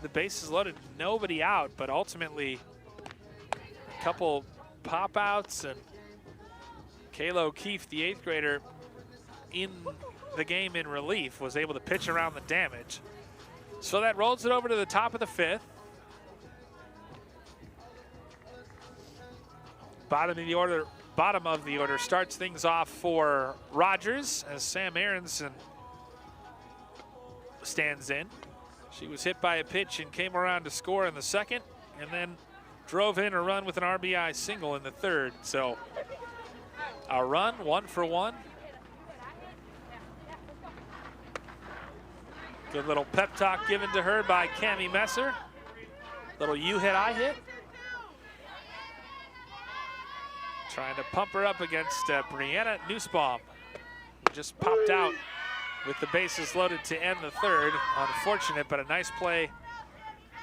The bases loaded, nobody out, but ultimately a couple pop outs, and Kayla O'Keefe, the 8th grader, in the game in relief, was able to pitch around the damage. So that rolls it over to the top of the 5th. Bottom of the order starts things off for Rogers as Sam Aronson stands in. She was hit by a pitch and came around to score in the 2nd, and then drove in a run with an RBI single in the 3rd. So a run, 1 for 1. Good little pep talk given to her by Cammie Messer. Little you hit, I hit. Trying to pump her up against Brianna Nussbaum, who just popped out with the bases loaded to end the 3rd. Unfortunate, but a nice play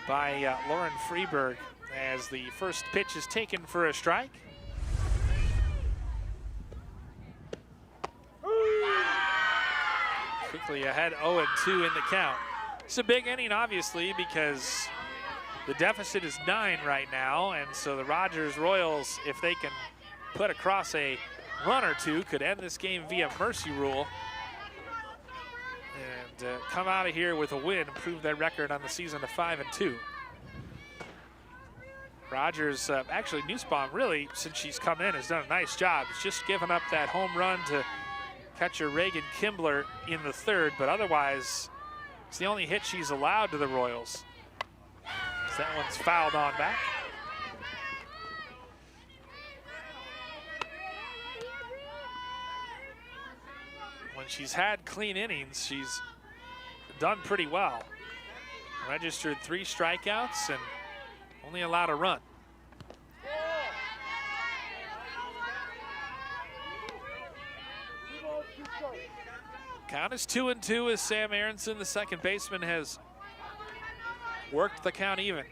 by Lauren Freeberg as the first pitch is taken for a strike. Quickly ahead, 0-2 in the count. It's a big inning, obviously, because the deficit is 9 right now, and so the Rogers Royals, if they can put across a run or two, could end this game via mercy rule and come out of here with a win, improve their record on the season to 5-2. Rogers, actually Nussbaum, really, since she's come in, has done a nice job. It's just given up that home run to catcher Reagan Kimbler in the 3rd, but otherwise, it's the only hit she's allowed to the Royals. So that one's fouled on back. When she's had clean innings, she's done pretty well. Registered 3 strikeouts and only allowed a run. Count is 2-2 as Sam Aronson, the 2nd baseman, has worked the count even.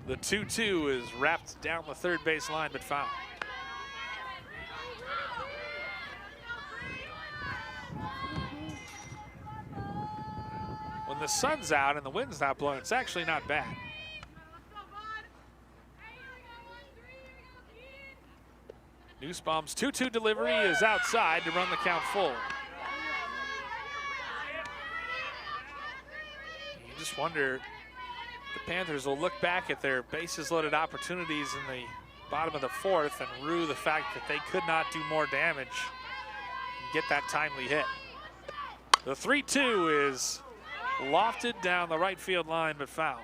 The 2-2 is wrapped down the 3rd base line, but foul. When the sun's out and the wind's not blowing, it's actually not bad. Nussbaum's 2-2 delivery is outside to run the count full. You just wonder, the Panthers will look back at their bases loaded opportunities in the bottom of the 4th and rue the fact that they could not do more damage and get that timely hit. The 3-2 is lofted down the right field line, but foul.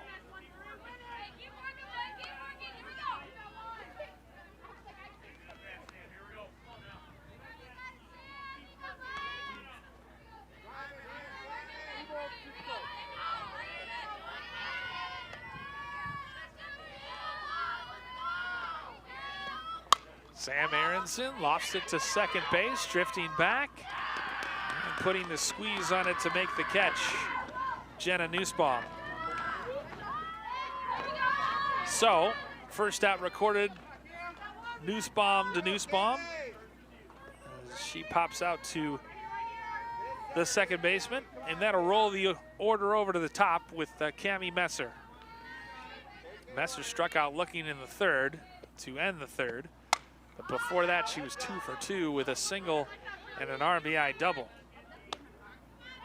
Sam Aronson lofts it to 2nd base, drifting back and putting the squeeze on it to make the catch. Jenna Nussbaum. So, first out recorded, Nussbaum to Nussbaum. She pops out to the second baseman, and that'll roll the order over to the top with Cammie Messer. Messer struck out looking in the third to end the third, but before that she was 2 for 2 with a single and an RBI double.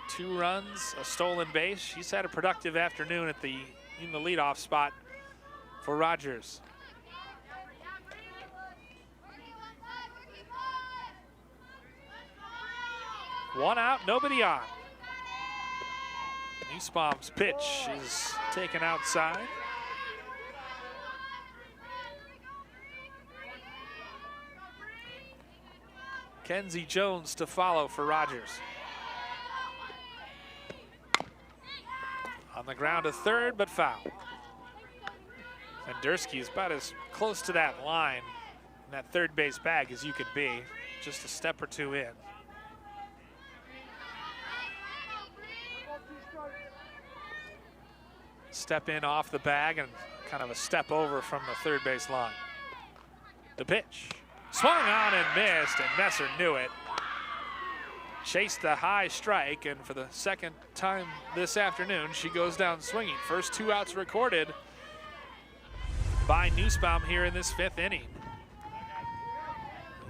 2 runs, a stolen base. She's had a productive afternoon in the leadoff spot for Rogers. One out, nobody on. Nussbaum's pitch is taken outside. Kenzie Jones to follow for Rogers. On the ground to third, but foul. And Dursky is about as close to that line in that third base bag as you could be, just a step or two in. Step in off the bag and kind of a step over from the third base line. The pitch. Swung on and missed, and Messer knew it. Chased the high strike, and for the second time this afternoon, she goes down swinging. First 2 outs recorded by Nussbaum here in this 5th inning.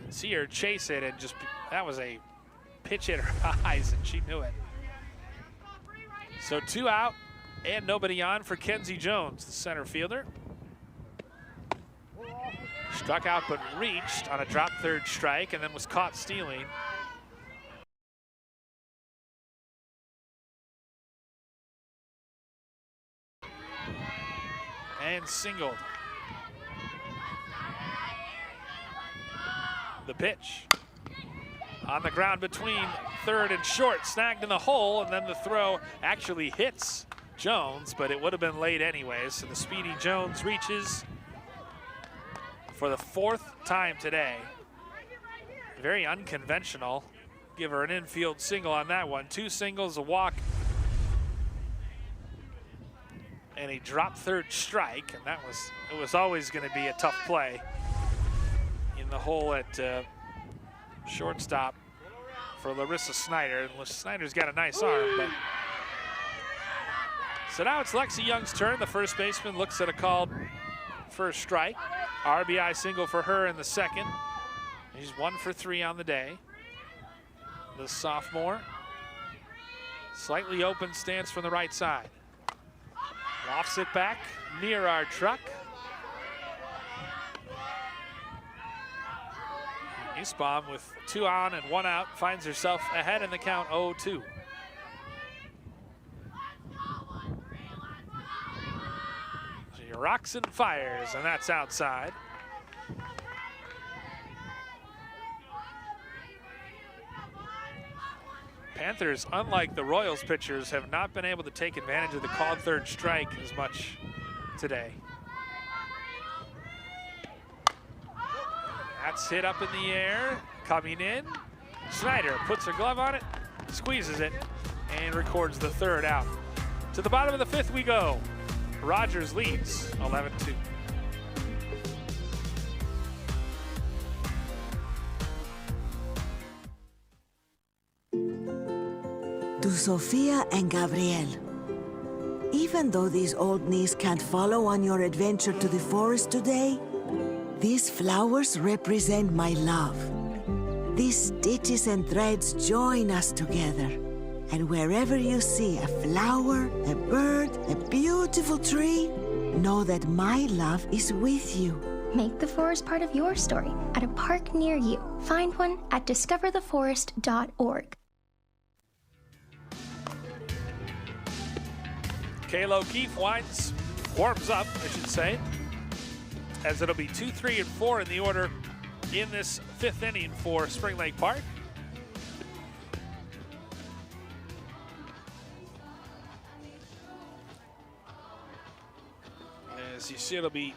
You see her chase it, and that was a pitch at her eyes, and she knew it. So 2 out and nobody on for Kenzie Jones, the center fielder. Struck out but reached on a drop third strike and then was caught stealing. And singled. The pitch. On the ground between third and short, snagged in the hole, and then the throw actually hits Jones, but it would have been late anyways. So the speedy Jones reaches for the 4th time today. Very unconventional. Give her an infield single on that one. 2 singles, a walk, and a drop third strike, and it was always going to be a tough play in the hole at shortstop for Larissa Snyder. And Snyder's got a nice arm, but so now it's Lexi Young's turn. The first baseman looks at a called first strike. RBI single for her in the second. She's 1 for 3 on the day. The sophomore, slightly open stance from the right side. Lofts it back near our truck. Nussbaum with 2 on and 1 out finds herself ahead in the count 0-2. She rocks and fires, and that's outside. Panthers, unlike the Royals pitchers, have not been able to take advantage of the called third strike as much today. That's hit up in the air, coming in. Snyder puts her glove on it, squeezes it, and records the 3rd out. To the bottom of the 5th we go. Rogers leads 11-2. To Sophia and Gabriel. Even though these old knees can't follow on your adventure to the forest today, these flowers represent my love. These stitches and threads join us together. And wherever you see a flower, a bird, a beautiful tree, know that my love is with you. Make the forest part of your story at a park near you. Find one at discovertheforest.org. Kayla O'Keefe warms up, I should say, as it'll be 2, 3, and 4 in the order in this 5th inning for Spring Lake Park. As you see, it'll be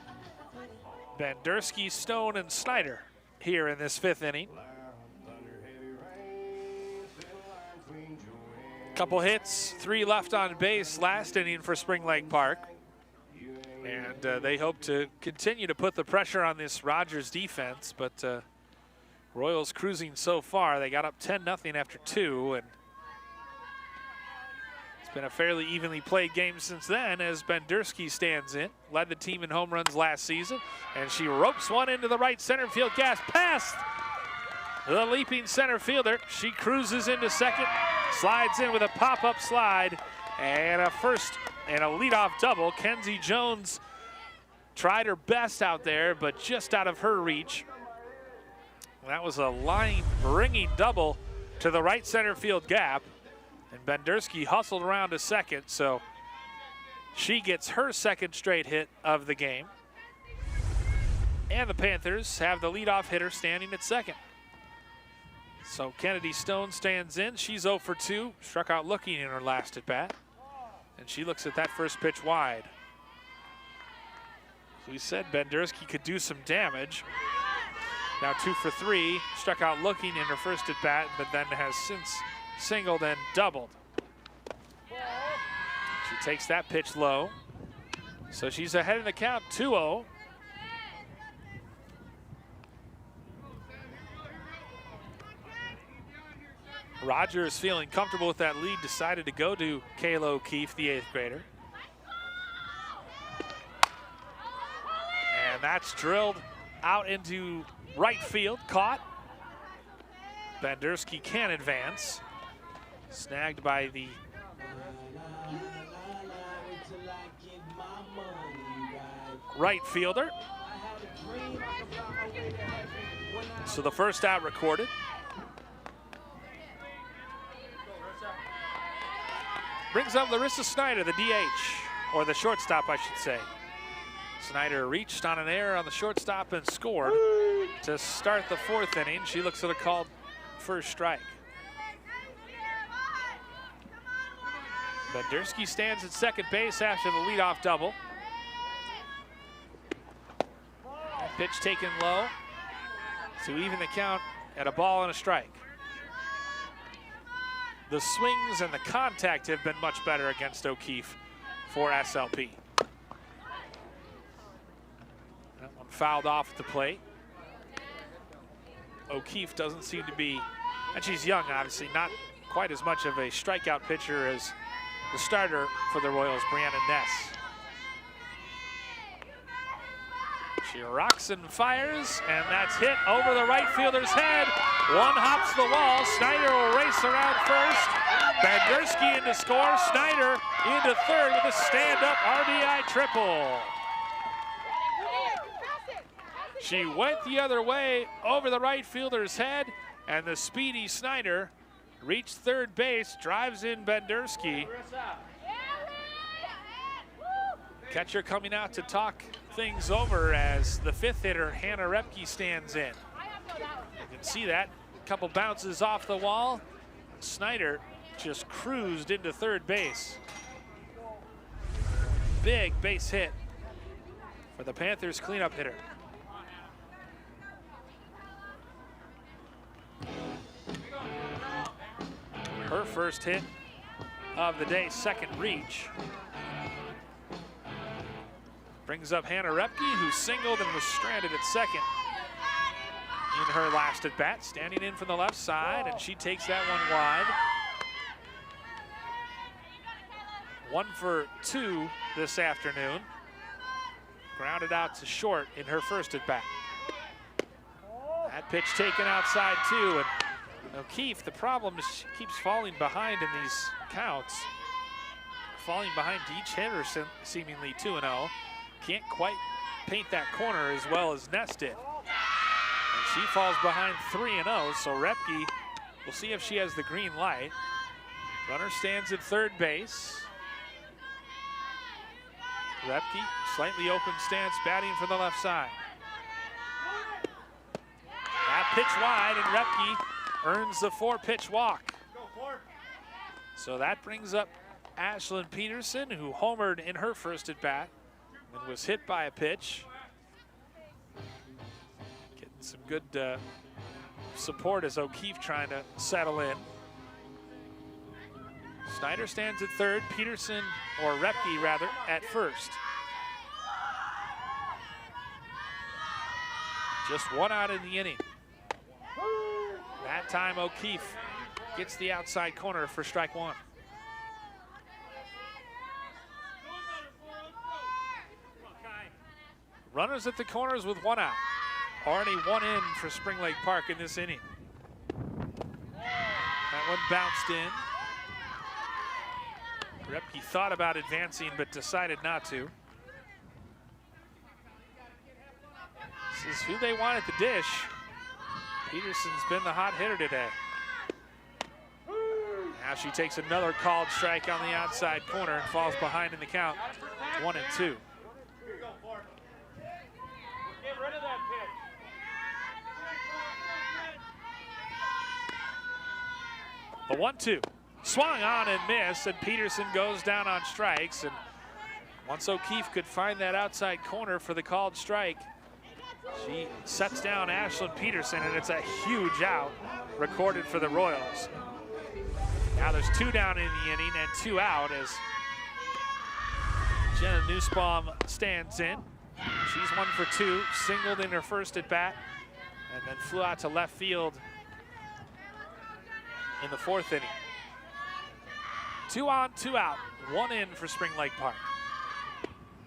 Bandersky, Stone, and Snyder here in this 5th inning. Couple hits, 3 left on base last inning for Spring Lake Park. And they hope to continue to put the pressure on this Rogers defense, but Royals cruising so far. They got up 10-0 after 2, and it's been a fairly evenly played game since then as Bendersky stands in. Led the team in home runs last season, and she ropes one into the right center field gas past the leaping center fielder. She cruises into second, slides in with a pop-up slide, and a first and a leadoff double. Kenzie Jones tried her best out there, but just out of her reach. That was a line-ringing double to the right center field gap, and Bendersky hustled around to second, so she gets her second straight hit of the game. And the Panthers have the leadoff hitter standing at second. So Kennedy Stone stands in. She's 0 for 2, struck out looking in her last at bat. And she looks at that first pitch wide. So we said Bendersky could do some damage. Now 2 for 3, struck out looking in her first at bat, but then has since singled and doubled. She takes that pitch low. So she's ahead in the count, 2-0. Rogers, feeling comfortable with that lead, decided to go to Kayla O'Keefe, the 8th grader. And that's drilled out into right field, caught. Bendersky can advance. Snagged by the right fielder. So the first out recorded. Brings up Larissa Snyder, the DH, or the shortstop, I should say. Snyder reached on an error on the shortstop and scored to start the 4th inning. She looks at a called first strike. Bendersky stands at second base after the leadoff double. Pitch taken low to even the count at a ball and a strike. The swings and the contact have been much better against O'Keefe for SLP. That one fouled off at the plate. O'Keefe doesn't seem to be, and she's young obviously, not quite as much of a strikeout pitcher as the starter for the Royals, Brianna Ness. She rocks and fires, and that's hit over the right fielder's head. One hops the wall. Snyder will race around first. Bendersky in to score. Snyder into third with a stand-up RBI triple. She went the other way over the right fielder's head, and the speedy Snyder reached third base, drives in Bendersky. Catcher coming out to talk things over as the 5th hitter, Hannah Repke, stands in. You can see that. A couple bounces off the wall. Snyder just cruised into third base. Big base hit for the Panthers cleanup hitter. Her first hit of the day, second reach. Brings up Hannah Repke, who singled and was stranded at second in her last at bat. Standing in from the left side, and she takes that one wide. 1 for 2 this afternoon. Grounded out to short in her first at bat. That pitch taken outside too, and O'Keefe, the problem is she keeps falling behind in these counts. Falling behind each hitter seemingly 2-0. Can't quite paint that corner as well as Ness did. And she falls behind 3-0, so Repke, we'll see if she has the green light. Runner stands at third base. Repke, slightly open stance, batting from the left side. That pitch wide, and Repke earns the 4-pitch walk. So that brings up Ashlyn Peterson, who homered in her first at bat and was hit by a pitch. Getting some good support as O'Keefe trying to settle in. Snyder stands at third, Peterson, or Repke rather, at first. Just one out in the inning. That time O'Keefe gets the outside corner for strike one. Runners at the corners with one out. Already one in for Spring Lake Park in this inning. That one bounced in. Repke thought about advancing but decided not to. This is who they want at the dish. Peterson's been the hot hitter today. Now she takes another called strike on the outside corner and falls behind in the count, 1-2. Get rid of that pitch. The 1-2. Swung on and missed, and Peterson goes down on strikes. And once O'Keefe could find that outside corner for the called strike, she sets down Ashlyn Peterson, and it's a huge out recorded for the Royals. Now there's two down in the inning and two out as Jenna Nussbaum stands in. She's 1 for 2, singled in her first at bat, and then flew out to left field in the fourth inning. 2 on, 2 out, 1 in for Spring Lake Park.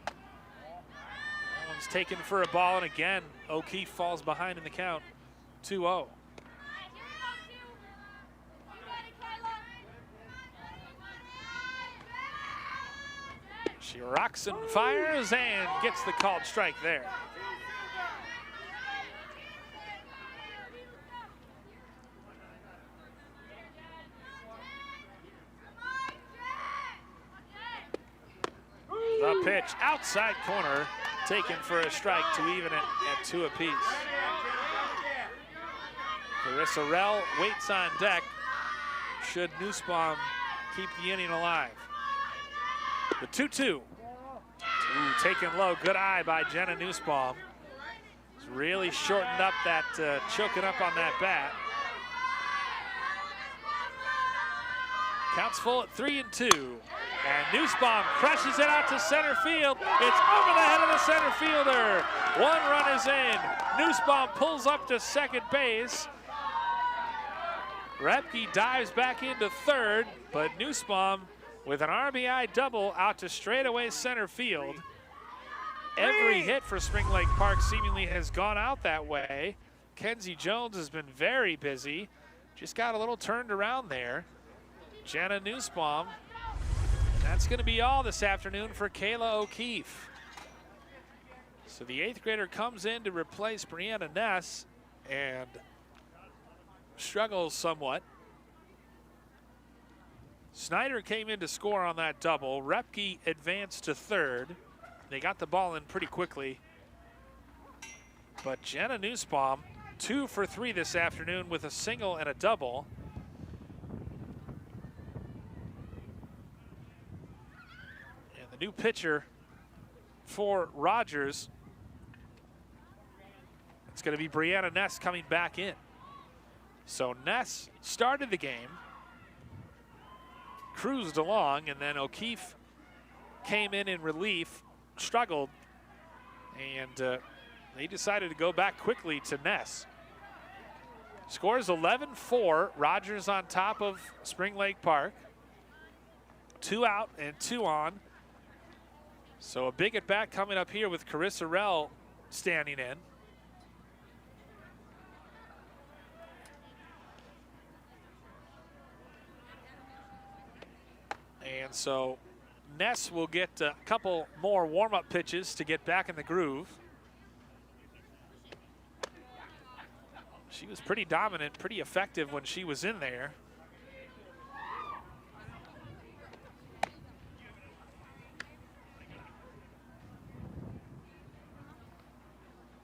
That one's taken for a ball, and again, O'Keefe falls behind in the count, 2-0. She rocks and fires and gets the called strike there. The pitch, outside corner, taken for a strike to even it at 2 apiece. Carissa Rell waits on deck should Nussbaum keep the inning alive. The 2-2. Taken low, good eye by Jenna Nussbaum. It's really shortened up that, choking up on that bat. Counts full at 3-2. And Nussbaum crushes it out to center field. It's over the head of the center fielder. 1 run is in. Nussbaum pulls up to second base. Repke dives back into third, but Nussbaum with an RBI double out to straightaway center field. Every hit for Spring Lake Park seemingly has gone out that way. Kenzie Jones has been very busy. Just got a little turned around there. Jenna Nussbaum. That's going to be all this afternoon for Kayla O'Keefe. So the 8th grader comes in to replace Brianna Ness and struggles somewhat. Snyder came in to score on that double. Repke advanced to third. They got the ball in pretty quickly. But Jenna Nussbaum, 2 for 3 this afternoon with a single and a double. And the new pitcher for Rogers, it's going to be Brianna Ness coming back in. So Ness started the game, cruised along, and then O'Keefe came in relief, struggled, and they decided to go back quickly to Ness. Scores 11-4, Rogers on top of Spring Lake Park. 2 out and 2 on. So a big at bat coming up here with Carissa Rell standing in. And so Ness will get a couple more warm-up pitches to get back in the groove. She was pretty dominant, pretty effective when she was in there.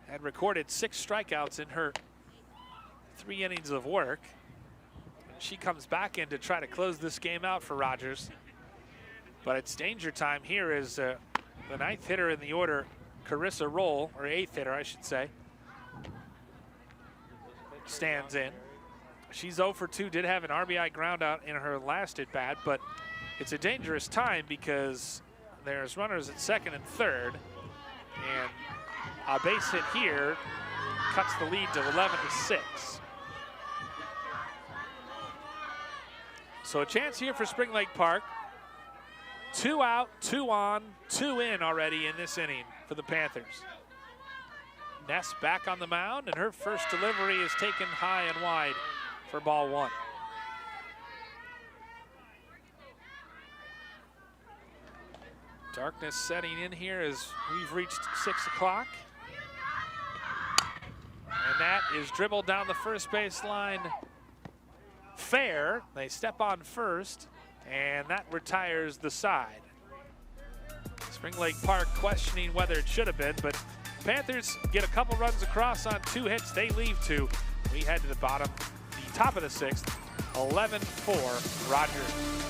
Had recorded 6 strikeouts in her 3 innings of work. And she comes back in to try to close this game out for Rogers. But it's danger time here as the 9th hitter in the order, Carissa Roll, or 8th hitter, I should say, stands in. She's 0 for 2, did have an RBI ground out in her last at bat, but it's a dangerous time because there's runners at second and third, and a base hit here cuts the lead to 11-6. So a chance here for Spring Lake Park. 2 out, 2 on, 2 in already in this inning for the Panthers. Ness back on the mound, and her first delivery is taken high and wide for ball 1. Darkness setting in here as we've reached 6 o'clock. And that is dribbled down the first base line. Fair. They step on first, and that retires the side. Spring Lake Park questioning whether it should have been, but Panthers get a couple runs across on 2 hits. They leave 2. We head to the top of the 6th, 11-4 Rogers.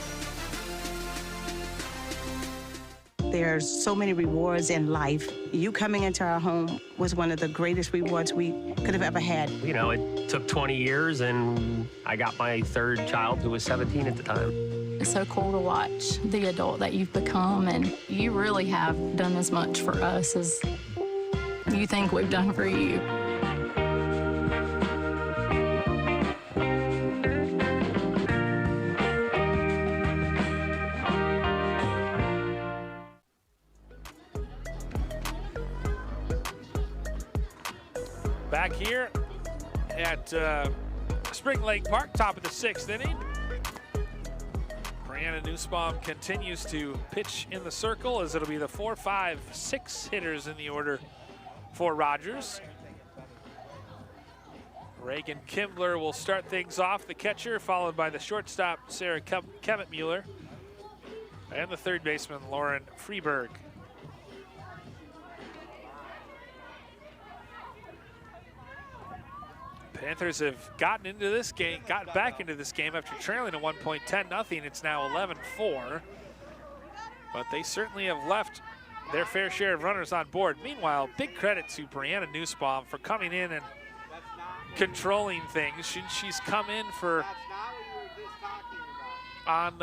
There's so many rewards in life. You coming into our home was one of the greatest rewards we could have ever had. You know, it took 20 years, and I got my 3rd child, who was 17 at the time. It's so cool to watch the adult that you've become, and you really have done as much for us as you think we've done for you. Back here at Spring Lake Park, top of the 6th inning. Brianna Nussbaum continues to pitch in the circle as it'll be the 4, 5, 6 hitters in the order for Rogers. Reagan Kimbler will start things off, the catcher, followed by the shortstop, Sarah Kemet-Mueller, and the third baseman, Lauren Freeberg. Panthers have gotten into this game, got back into this game after trailing at one point 10-0. It's now 11-4. But they certainly have left their fair share of runners on board. Meanwhile, big credit to Brianna Nussbaum for coming in and controlling things. She's come in for on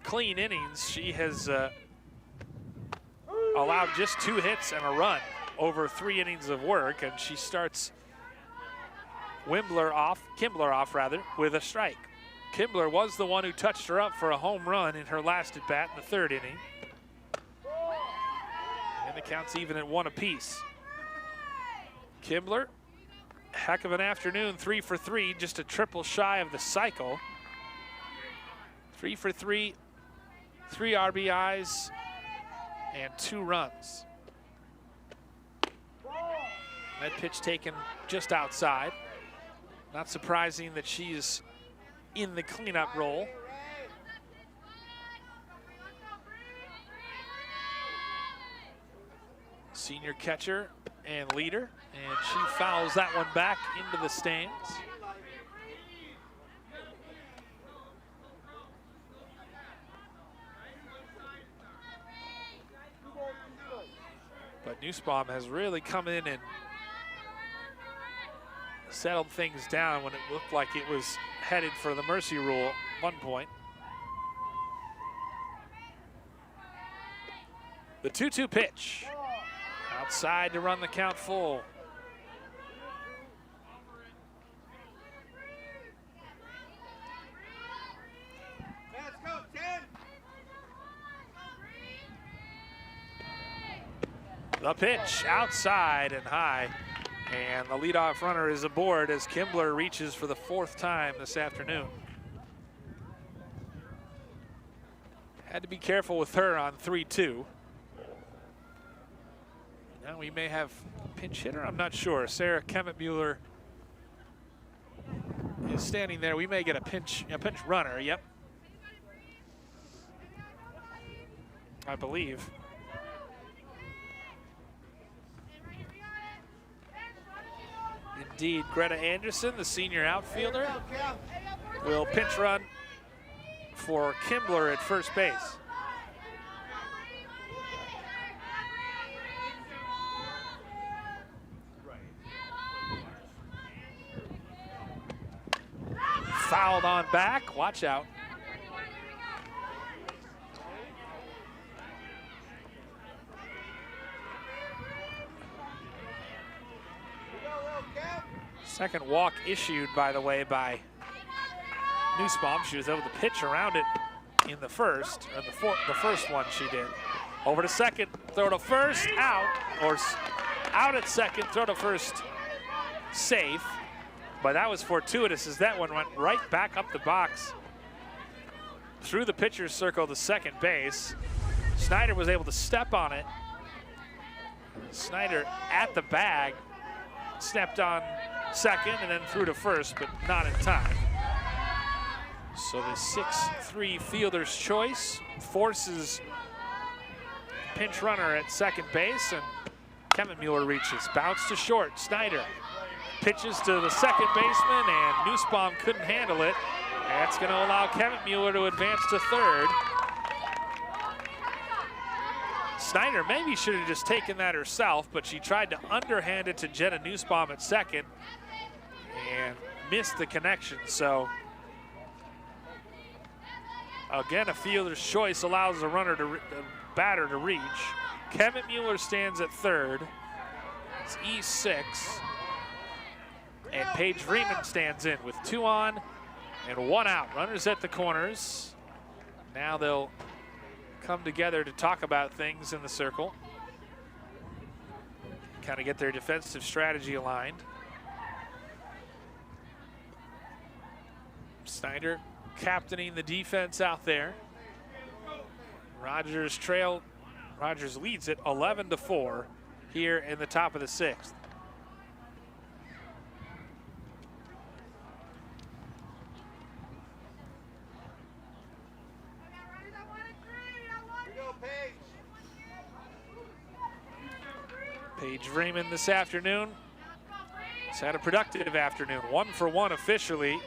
clean innings. She has allowed just 2 hits and a run over 3 innings of work, and she starts Kimbler off with a strike. Kimbler was the one who touched her up for a home run in her last at bat in the 3rd inning. And the count's even at 1 apiece. Kimbler, heck of an afternoon, 3 for 3, just a triple shy of the cycle. 3 for 3, 3 RBIs, and 2 runs. That pitch taken just outside. Not surprising that she's in the cleanup role. Senior catcher and leader, and she fouls that one back into the stands. But Nussbaum has really come in and settled things down when it looked like it was headed for the mercy rule at one point. The 2-2 pitch. Outside to run the count full. Let's go, 10. The pitch outside and high. And the leadoff runner is aboard as Kimbler reaches for the 4th time this afternoon. Had to be careful with her on 3-2. Now we may have pinch hitter, I'm not sure. Sarah Kemet-Mueller is standing there. We may get a pinch runner, yep. I believe. Indeed, Greta Anderson, the senior outfielder, will pinch run for Kimbler at first base. Fouled on back, watch out. Second walk issued, by the way, by Nussbaum. She was able to pitch around it in the first, or the first one she did. Over to second, throw to first, out, or out at second, throw to first, safe. But that was fortuitous as that one went right back up the box through the pitcher's circle to second base. Snyder was able to step on it. Snyder at the bag, stepped on second and then threw to first, but not in time. So the 6-3 fielder's choice forces pinch runner at second base, and Kemmetmuller reaches. Bounce to short. Snyder pitches to the second baseman, and Nussbaum couldn't handle it. That's going to allow Kemmetmuller to advance to third. Snyder maybe should have just taken that herself, but she tried to underhand it to Jenna Nussbaum at second and missed the connection. So again, a fielder's choice allows the runner to batter to reach. Kemmetmuller stands at third. It's E6. And Paige Freeman stands in with 2 on and 1 out. Runners at the corners. Now they'll come together to talk about things in the circle. Kind of get their defensive strategy aligned. Snyder captaining the defense out there. Rogers leads it 11-4 here in the top of the 6th. Paige Freeman this afternoon has had a productive afternoon. 1 for 1 officially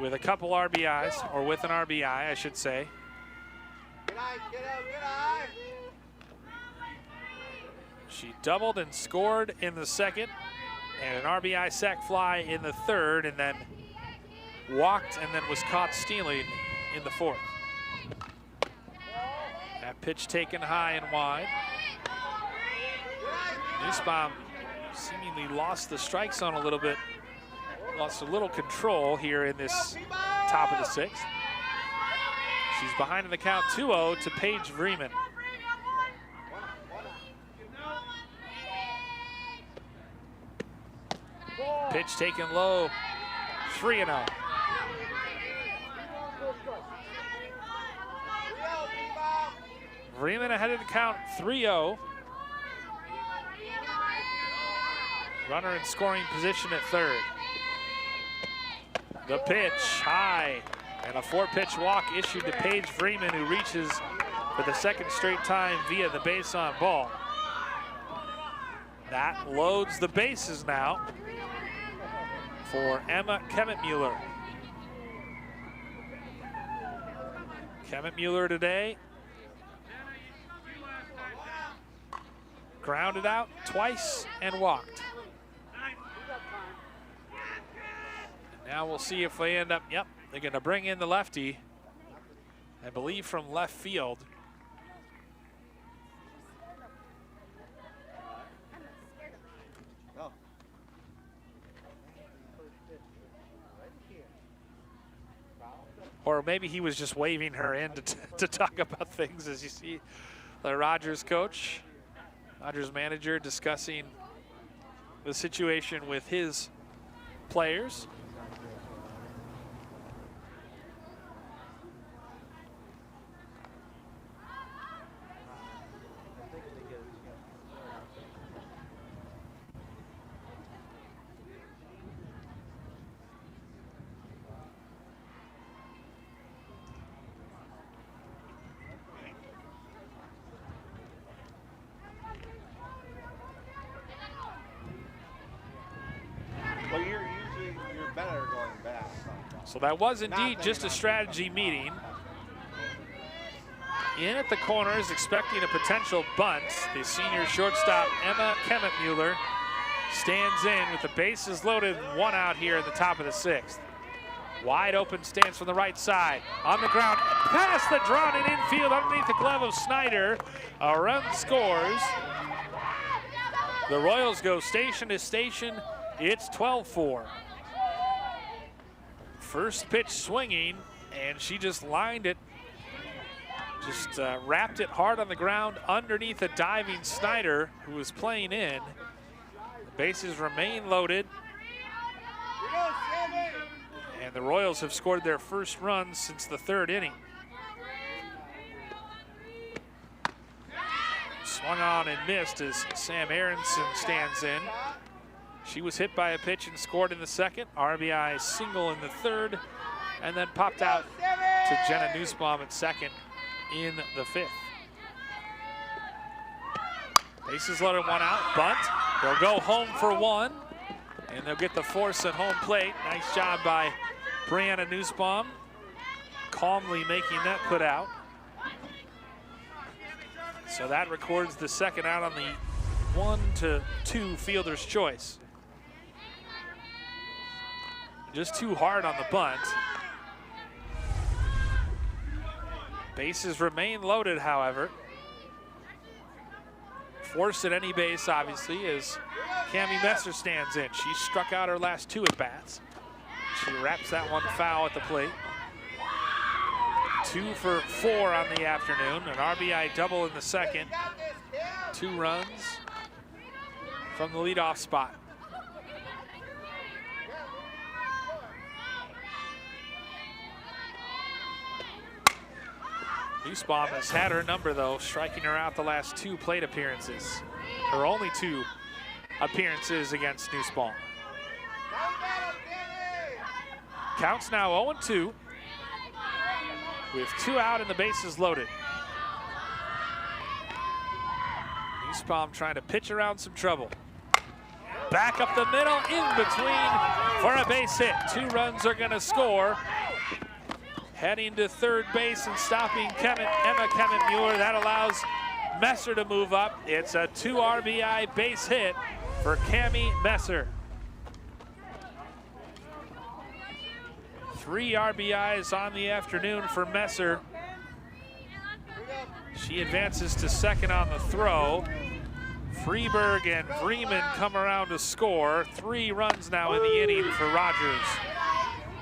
with a couple RBIs, or with an RBI, I should say. She doubled and scored in the second, and an RBI sac fly in the third, and then walked and then was caught stealing in the fourth. That pitch taken high and wide. Nussbaum seemingly lost the strike zone a little bit, lost a little control here in this top of the 6th. She's behind in the count 2-0 to Paige Freeman. Pitch taken low, 3-0. Freeman ahead of the count 3-0. Runner in scoring position at third. The pitch high, and a 4-pitch walk issued to Paige Freeman, who reaches for the second straight time via the base on ball. That loads the bases now for Emma Kemmetmuller. Kemmetmuller today grounded out twice and walked. Now we'll see if they end up, yep, they're going to bring in the lefty, I believe from left field. Or maybe he was just waving her in to talk about things, as you see the Rogers coach, Rogers manager, discussing the situation with his players. So that was indeed just a strategy meeting. In at the corners, expecting a potential bunt, the senior shortstop Emma Kemmetmuller stands in with the bases loaded, 1 out here in the top of the 6th. Wide open stance from the right side. On the ground, past the drawn in infield underneath the glove of Snyder. A run scores. The Royals go station to station It's 12-4. First pitch swinging, and she just lined it. Just wrapped it hard on the ground underneath a diving Snyder who was playing in. The bases remain loaded. And the Royals have scored their first run since the third inning. Swung on and missed as Sam Aronson stands in. She was hit by a pitch and scored in the second. RBI single in the third, and then popped out to Jenna Nussbaum at second in the fifth. Bases loaded, one out, bunt. They'll go home for one, and they'll get the force at home plate. Nice job by Brianna Nussbaum, calmly making that put out. So that records the second out on the 1-2 fielder's choice. Just too hard on the bunt. Bases remain loaded, however. Forced at any base, obviously, as Cammie Messer stands in. She struck out her last two at-bats. She wraps that one foul at the plate. 2 for 4 on the afternoon. An RBI double in the second. 2 runs from the leadoff spot. Nussbaum has had her number, though, striking her out the last 2 plate appearances. Her only 2 appearances against Nussbaum. Counts now 0-2 with 2 out and the bases loaded. Nussbaum trying to pitch around some trouble. Back up the middle, in between for a base hit. 2 runs are going to score. Heading to third base and stopping Emma Kemet-Muir. That allows Messer to move up. It's a 2 RBI base hit for Cammie Messer. 3 RBIs on the afternoon for Messer. She advances to second on the throw. Freeberg and Vreeman come around to score. 3 runs now in the inning for Rogers.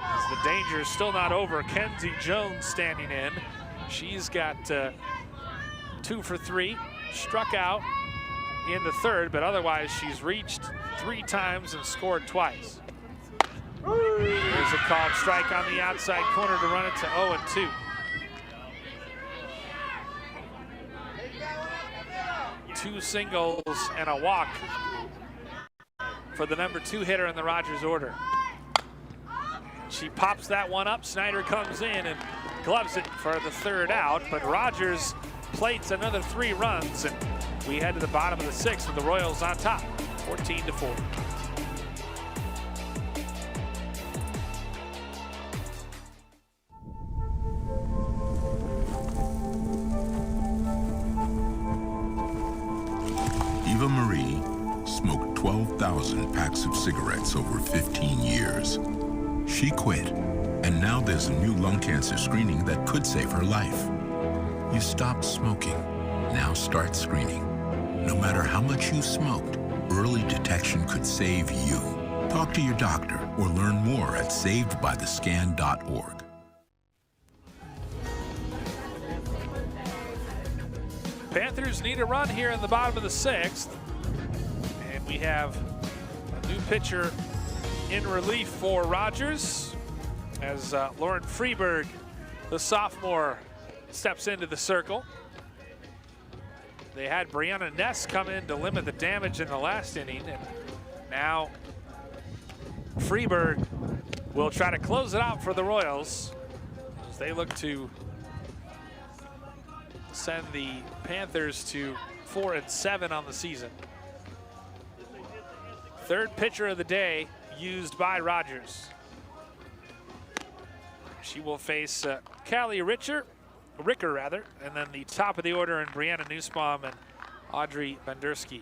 As the danger is still not over, Kenzie Jones standing in. She's got 2 for 3, struck out in the third, but otherwise she's reached 3 times and scored twice. There's a called strike on the outside corner to run it to 0-2. Two singles and a walk for the number 2 hitter in the Rogers order. She pops that one up. Snyder comes in and gloves it for the third out, but Rogers plates another 3 runs, and we head to the bottom of the 6th with the Royals on top, 14-4. Eva Marie smoked 12,000 packs of cigarettes over 15 years. She quit, and now there's a new lung cancer screening that could save her life. You stopped smoking. Now start screening. No matter how much you smoked, early detection could save you. Talk to your doctor or learn more at savedbythescan.org. Panthers need a run here in the bottom of the 6th. And we have a new pitcher in relief for Rogers as Lauren Freeberg, the sophomore, steps into the circle. They had Brianna Ness come in to limit the damage in the last inning, and now Freeberg will try to close it out for the Royals as they look to send the Panthers to 4-7 on the season. Third pitcher of the day used by Rogers. She will face Callie Ricker, and then the top of the order in Brianna Nussbaum and Audrey Bendersky.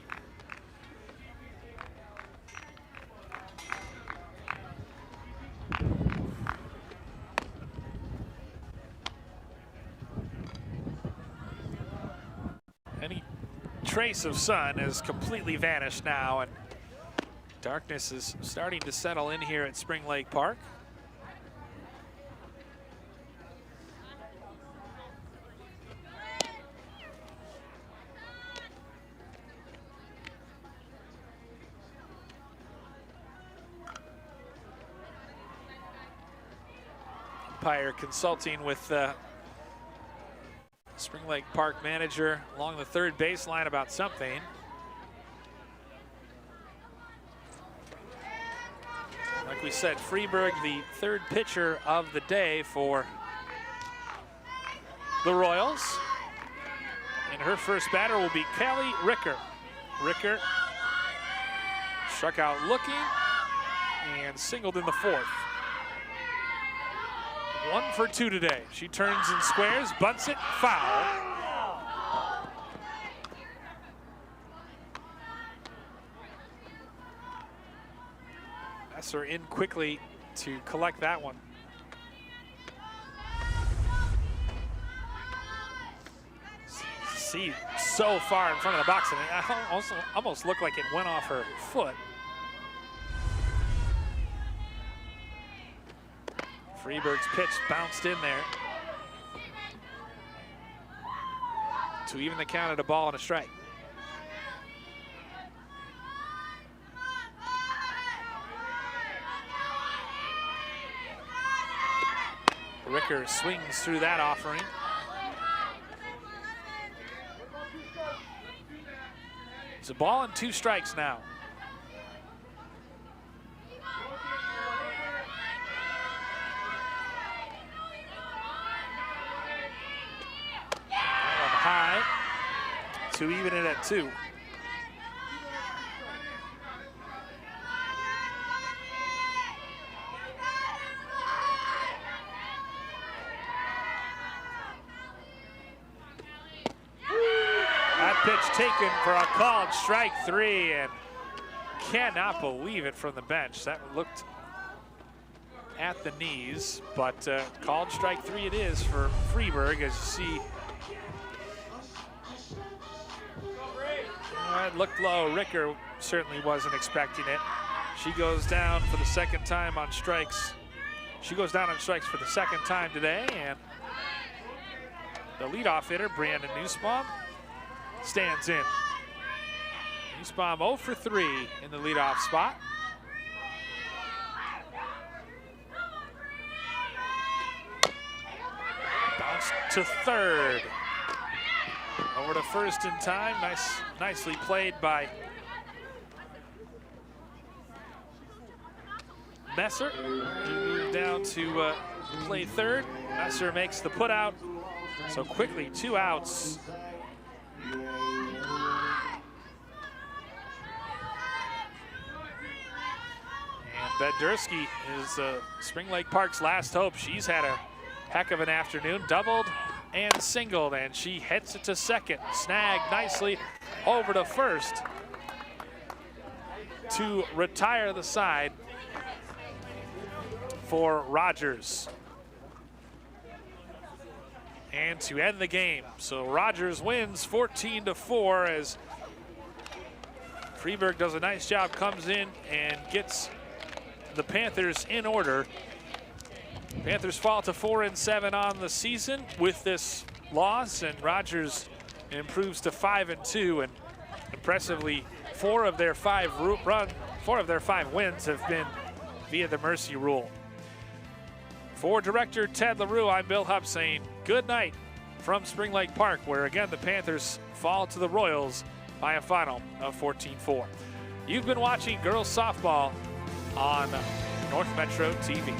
Any trace of sun has completely vanished now, and Darkness is starting to settle in here at Spring Lake Park. Umpire consulting with Spring Lake Park manager along the third baseline about something. Like we said, Freeburg, the third pitcher of the day for the Royals. And her first batter will be Kelly Ricker. Ricker struck out looking and singled in the fourth. 1 for 2 today. She turns and squares, bunts it, foul. Messer in quickly to collect that one. See, so far in front of the box, and it almost looked like it went off her foot. Freeburg's pitch bounced in there to even the count at a ball and a strike. Ricker swings through that offering. It's a ball and 2 strikes now. High to even it at 2. That pitch taken for a called strike 3, and cannot believe it from the bench. That looked at the knees, but called strike 3 it is for Freeburg, as you see. It looked low. Ricker certainly wasn't expecting it. She goes down for the second time on strikes. She goes down on strikes for the second time today, and the leadoff hitter, Brandon Nussbaum, stands in. Nussbaum 0 for 3 in the leadoff spot. Bounce to third. Over to first in time. Nicely played by Messer. He moved down to play third. Messer makes the put out. So quickly, 2 outs. And Bedurski is Spring Lake Park's last hope. She's had a heck of an afternoon. Doubled and singled, and she hits it to second. Snagged nicely over to first to retire the side for Rogers. And to end the game. So Rogers wins 14-4 as Freeburg does a nice job, comes in and gets the Panthers in order. Panthers fall to 4-7 on the season with this loss, and Rogers improves to 5-2, and impressively 4 of their 5 wins have been via the mercy rule. For Director Ted LaRue, I'm Bill Hupp saying good night from Spring Lake Park, where again the Panthers fall to the Royals by a final of 14-4. You've been watching girls softball on North Metro TV.